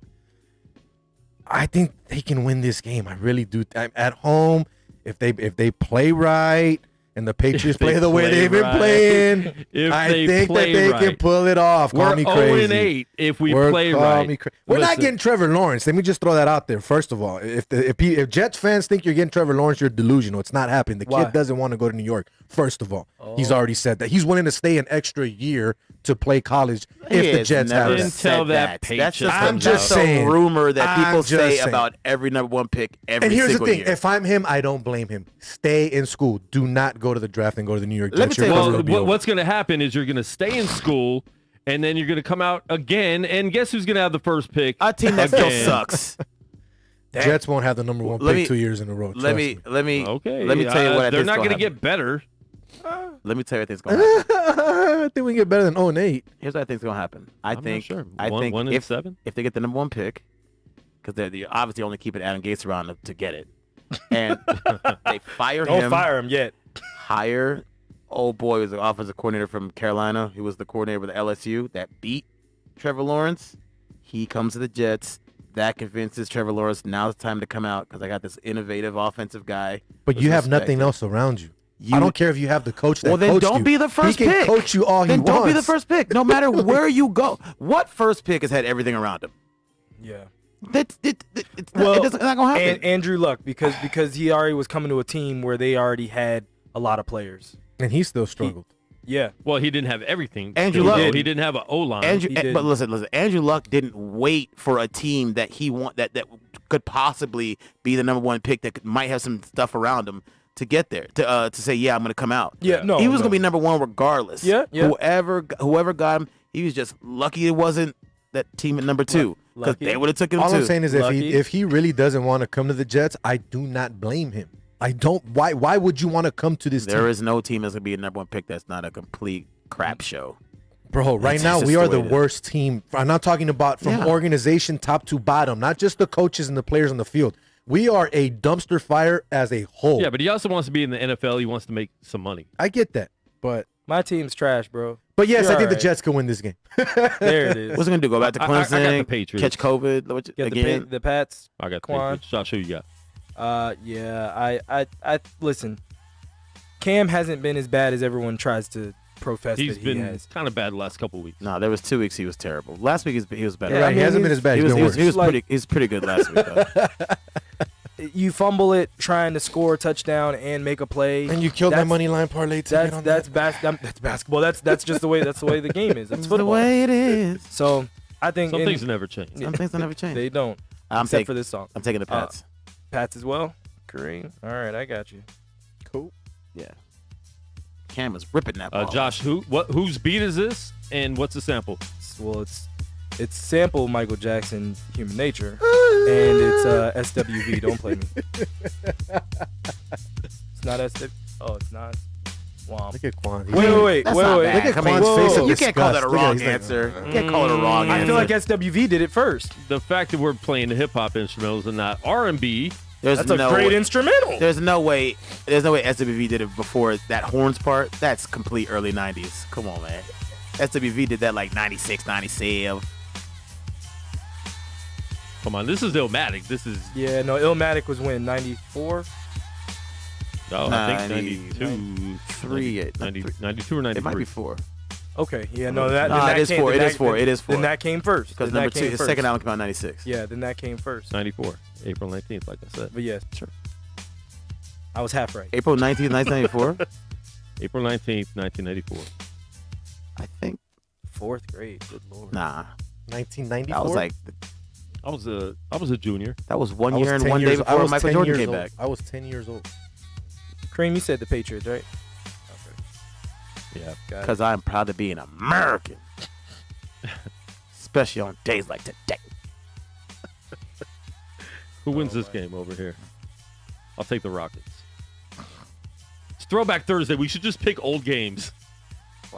I think they can win this game. I really do. At home, if they play right and the Patriots play the way they've been playing, I think that they can pull it off. We're Call me crazy. 0-8 if we play right. We're not getting Trevor Lawrence. Let me just throw that out there. First of all, if Jets fans think you're getting Trevor Lawrence, you're delusional. It's not happening. The kid doesn't want to go to New York. First of all, he's already said that he's willing to stay an extra year to play college if the Jets have that. I'm just saying, rumor that people say about every number 1 pick every single year. And here's the thing: if I'm him, I don't blame him. Stay in school. Do not go to the draft and go to the New York Jets. Let me tell you, what's going to happen is you're going to stay in school, and then you're going to come out again, and guess who's going to have the first pick? A team that still sucks. Jets won't have the number 1 pick 2 years in a row. Let me tell you what they're not going to get better. Let me tell you what I think's going to happen. I think we can get better than 0-8. Here's what I think's going to happen. I think if 7? If they get the number 1 pick, because they're obviously only keeping Adam Gase around to get it, and they fire him. Don't fire him yet. Hire old boy who's the offensive coordinator from Carolina. He was the coordinator with LSU that beat Trevor Lawrence. He comes to the Jets. That convinces Trevor Lawrence, now it's time to come out because I got this innovative offensive guy. But you have nothing else around you. I don't care if you have the coach that then coached don't you. be the first he pick. He can coach you all then he don't wants. be the first pick, no matter where you go. What first pick has had everything around him? Yeah. It's not going to happen. And Andrew Luck, because he already was coming to a team where they already had a lot of players. And he still struggled. Well, he didn't have everything. Andrew Luck. He didn't have an O-line. But listen. Andrew Luck didn't wait for a team that that could possibly be the number one pick that might have some stuff around him to get there to say, yeah, I'm going to come out. Yeah, no, he was going to be number one regardless. Yeah. Whoever got him, he was just lucky it wasn't that team at number 2 because they would have took him too. All I'm saying is if he really doesn't want to come to the Jets, I do not blame him. I don't. Why would you want to come to this team? There is no team that's going to be a number one pick that's not a complete crap show. Bro, right now we are the worst team. I'm not talking about from organization top to bottom, not just the coaches and the players on the field. We are a dumpster fire as a whole. Yeah, but he also wants to be in the NFL. He wants to make some money. I get that, but my team's trash, bro. But yes, I think the Jets can win this game. There it is. What's it going to do? Go back to Clemson? I got the Patriots. Catch COVID again? The Pats. I got the Patriots. Josh, who you got? I listen. Cam hasn't been as bad as everyone tries to profess He's that he been has. kind of bad the last couple of weeks. No, there was 2 weeks he was terrible. Last week he was better. Yeah, he hasn't been as bad. He was pretty good last week, though. You fumble it trying to score a touchdown and make a play, and you killed my money line parlay. That's basketball. That's just the way the game is. That's the way it is. So I think some things never change. Some things never change. They don't. Except for this song. I'm taking the Pats. Pats as well. Kareem. All right, I got you. Cool. Yeah. Cam was ripping that ball. Josh, whose beat is this, and what's the sample? Well, it's sample Michael Jackson, Human Nature, and it's SWV. Don't play me. It's not SWV. Oh, it's not. Womp. Look at Quan. Wait. Look at Quan's face of disgust. You can't call that a wrong answer. You can't call it a wrong answer. I feel like SWV did it first. The fact that we're playing the hip-hop instrumentals and not R&B. That's a great instrumental. There's no way SWV did it before that horns part. That's complete early 90s. Come on, man. SWV did that like 96, 97. Come on, this is Illmatic. This is... Yeah, no, Illmatic was when? 94? No, I think 92. 92 or 93. It might be 4. Okay, yeah, no, that it is 4. It is 4. It is 4. Then that came first. Because number 2, his second album came out in 96. Yeah, then that came first. 94. April 19th, like I said. But yes, sure. I was half right. April 19th, 1994? April 19th, 1994. I think. 4th grade, good lord. Nah. 1994? I was like... I was a junior. That was 1 year and 1 day before Michael Jordan came back. I was 10 years old. Cream, you said the Patriots, right? Okay. Yeah, because I'm proud to be an American. Especially on days like today. Who wins this game over here? I'll take the Rockets. It's Throwback Thursday. We should just pick old games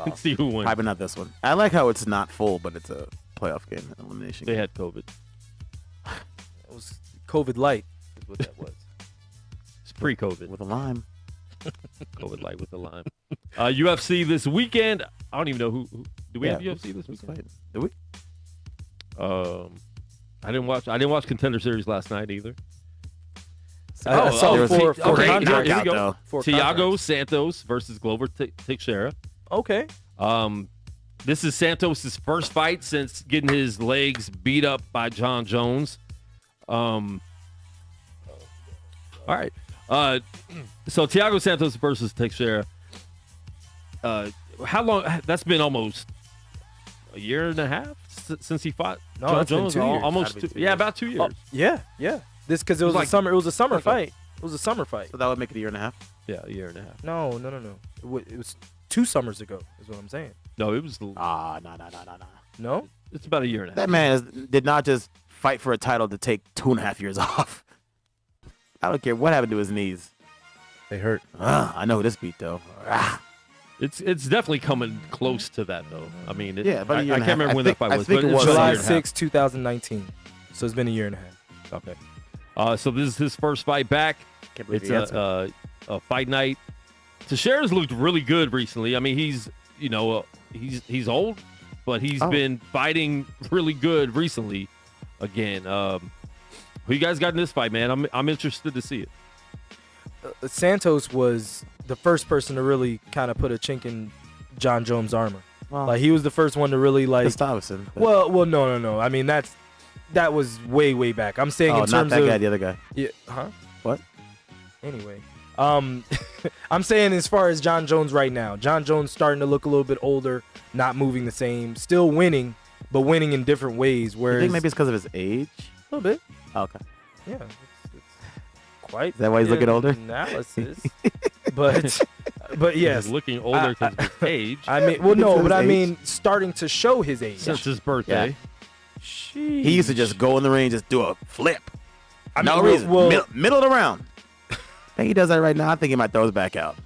and see who wins. Probably not this one. I like how it's not full, but it's a playoff game, elimination game. They had COVID. It was COVID light is what that was. It's pre-COVID. With a lime. COVID light with the lime. UFC this weekend. I don't even know who do we have UFC this weekend? Do we? I didn't watch Contender Series last night either. I saw here we go. For Thiago Santos versus Glover Teixeira. Okay. This is Santos' first fight since getting his legs beat up by John Jones. All right. So Thiago Santos versus Teixeira. How long? That's been almost a year and a half since he fought John Jones. Been 2 years. Almost 2 years. Yeah, about 2 years. Yeah. This because it was a summer. It was a summer fight. It was a summer fight. So that would make it a year and a half. Yeah, a year and a half. No. It was 2 summers ago. Is what I'm saying. No, it was. No. No. It's about a year and a half. That man did not just fight for a title to take 2.5 years off. I don't care what happened to his knees. They hurt. I know this beat though. It's definitely coming close to that though. I mean, but I can't remember when that fight was. But it was July 6, 2019. So it's been a year and a half. Okay. So this is his first fight back. It's a fight night. Teixeira's looked really good recently. I mean, he's old, but he's been fighting really good recently. Again, who you guys got in this fight, man? I'm interested to see it. Santos was the first person to really kind of put a chink in John Jones' armor. Wow. Like he was the first one to really like. Gustafsson. Well, no. I mean that was way back. I'm saying in terms not that of guy, the other guy. Yeah. Huh? What? Anyway, I'm saying as far as John Jones right now, John Jones starting to look a little bit older, not moving the same, still winning, but winning in different ways. Whereas I think maybe it's because of his age. A little bit. Oh, okay. Yeah. It's quite. Is that why he's looking older? Analysis. But yes, he's looking older because of his age. I mean, well, no, but I mean, starting to show his age since his birthday. Yeah. He used to just go in the ring, just do a flip. I mean, no reason. Middle of the round. I think he does that right now. I think he might throw his back out.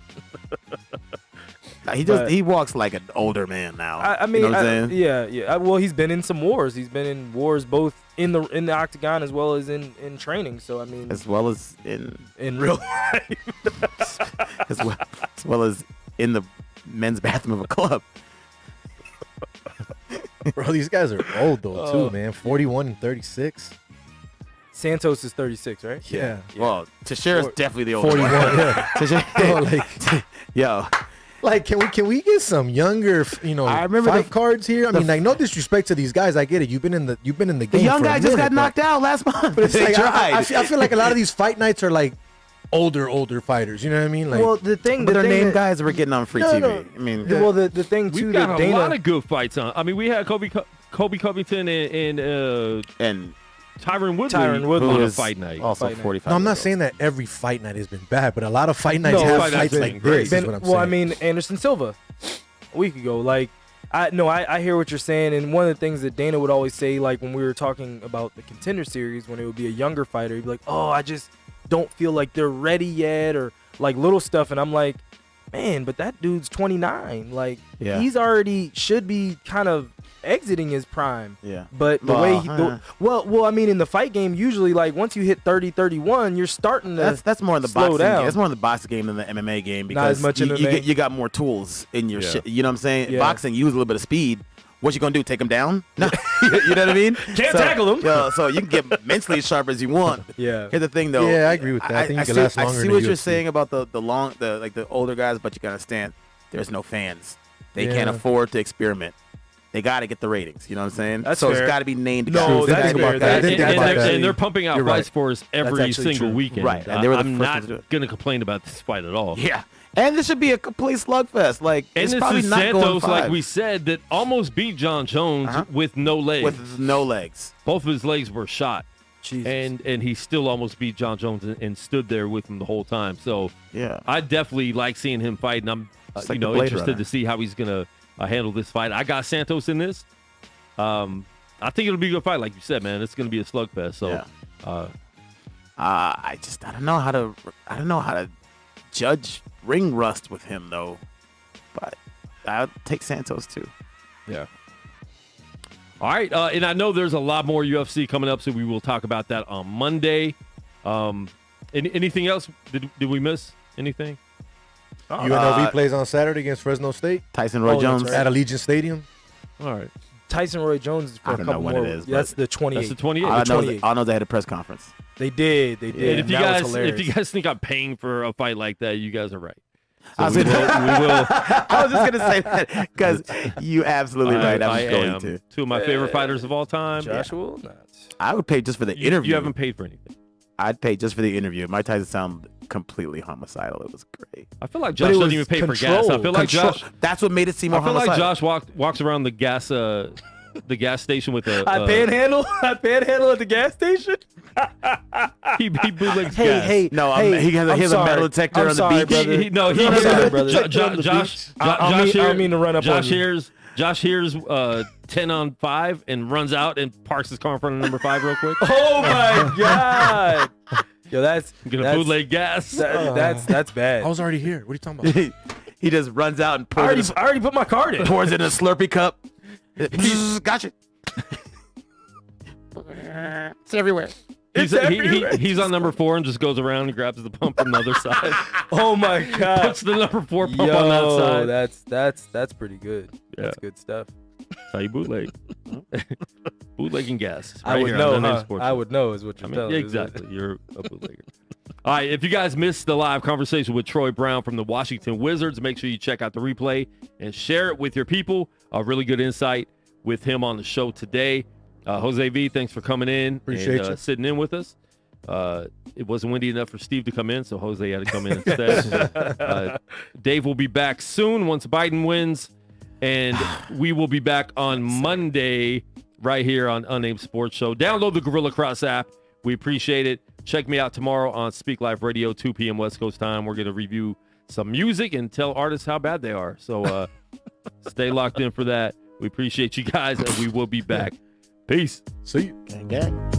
He walks like an older man now. I mean, you know what I'm saying? Yeah. Well, he's been in some wars. He's been in wars both in the octagon as well as in training. So I mean, as well as in real life, as well as in the men's bathroom of a club. Bro, these guys are old though too, man. 41 and 36. Santos is 36, right? Yeah. Well, Teixeira's definitely the older 41. one. Yeah. Yo. Like, can we get some younger, I remember fight cards here? I mean, like, no disrespect to these guys. I get it. You've been in the game. The young for guy a just minute, got knocked out last month. But it's They like tried. I feel like a lot of these fight nights are like older fighters. You know what I mean? Like, well, the thing they're named that, guys that were getting on free TV. No. I mean, well, the thing too We've that got Dana, a lot of good fights on. I mean, we had Kobe Covington and Tyron Woodley on a fight night. Also Fight night. 45. no, I'm not saying that every fight night has been bad, but a lot of fight nights have fight fights nights like been great. this. Is what I'm well, saying. I mean, Anderson Silva a week ago. Like, I hear what you're saying, and one of the things that Dana would always say, like when we were talking about the Contender Series, when it would be a younger fighter, he'd be like, "Oh, I just don't feel like they're ready yet," or like little stuff, and I'm like, man, but that dude's 29. Like, he's already should be kind of exiting his prime. Yeah. But the way well, I mean, in the fight game, usually like once you hit 30, 31, you're starting to that's more in the slow boxing down. game. That's more in the boxing game than the MMA game because Not as much MMA. you got more tools in your shit. You know what I'm saying? Yeah. Boxing, you use a little bit of speed. What you gonna do? Take him down? No, you know what I mean? Can't tackle him. Yeah, so you can get mentally as sharp as you want. Yeah. Here's the thing, though. Yeah, I agree with that. I think you can last longer I see in what the you're UFC. saying about the older guys, but you gotta understand, there's no fans. They Yeah. can't afford to experiment. They got to get the ratings. You know what I'm saying? That's so fair. it's got to be named. No, guys. that's fair. And they're pumping out You're fights right. for us every That's actually single true. weekend. Right, and they were the I'm first ones not to do it. going to complain about this fight at all. Yeah, and this should be a complete slugfest. Like, And it's this probably is not going Santos, 5. like we said, that almost beat John Jones with no legs. with no legs. Both of his legs were shot. Jesus. And he still almost beat John Jones and stood there with him the whole time. So Yeah. I definitely like seeing him fight, and I'm Just like the Blade interested Runner. to see how he's going to handle this fight. I got Santos in this. I think it'll be a good fight, like you said, man. It's going to be a slugfest. So, Yeah. I don't know how to judge ring rust with him though, but I'll take Santos too. yeah. All right, and I know there's a lot more UFC coming up, so we will talk about that on Monday. Anything else? Did we miss anything? UNLV plays on Saturday against Fresno State Tyson Roy Oh, Jones. that's right. at Allegiant Stadium. All right. Tyson Roy Jones is for I a don't know couple when more. it is, That's but the 28th. That's the 28th. I know they had a press conference. They did. And if you That was guys hilarious. think I'm paying for a fight like that, you guys are right. I was we gonna- will. I was just gonna say that because you absolutely right. I I'm going am. to. Two of my favorite fighters of all time. Joshua? Not. I would pay just for the interview. You haven't paid for anything. I'd pay just for the interview. Mike Tyson sounded completely homicidal. It was great. I feel like But Josh it doesn't was even pay for gas. I controlled. feel like Josh. That's what made it seem more I feel like homicidal. Josh walks around the gas station with a. I panhandle at the gas station. He bootlegs Hey, gas. hey. No, hey, he has a I'm sorry. metal detector I'm on the sorry, beach. brother. He sorry, brother. Josh I don't mean to run up Josh on you. hears 10 on 5 and runs out and parks his car in front of number 5 real quick. Oh my god. Yo, that's Bootleg gas. that's bad. I was already here. What are you talking about? He just runs out and I pours already put my card in. it in a Slurpee cup. Gotcha. It's everywhere. He's on number 4 and just goes around and grabs the pump from the other side. Oh my god. Puts the number 4 pump on that side. That's pretty good. That's good stuff. That's how you bootleg. Bootlegging gas. I would know, huh? I would know is what you're telling me. Exactly. You're a bootlegger. All right, if you guys missed the live conversation with Troy Brown from the Washington Wizards, make sure you check out the replay and share it with your people. A really good insight with him on the show today. Jose V, thanks for coming in. Appreciate you. Sitting in with us. It wasn't windy enough for Steve to come in, so Jose had to come in instead. Dave will be back soon once Biden wins, and we will be back on Monday right here on Unnamed Sports Show. Download the Gorilla Cross app. We appreciate it. Check me out tomorrow on Speak Live Radio, 2 p.m. West Coast time. We're going to review some music and tell artists how bad they are. So stay locked in for that. We appreciate you guys, and we will be back. Peace. See you. Gang, gang.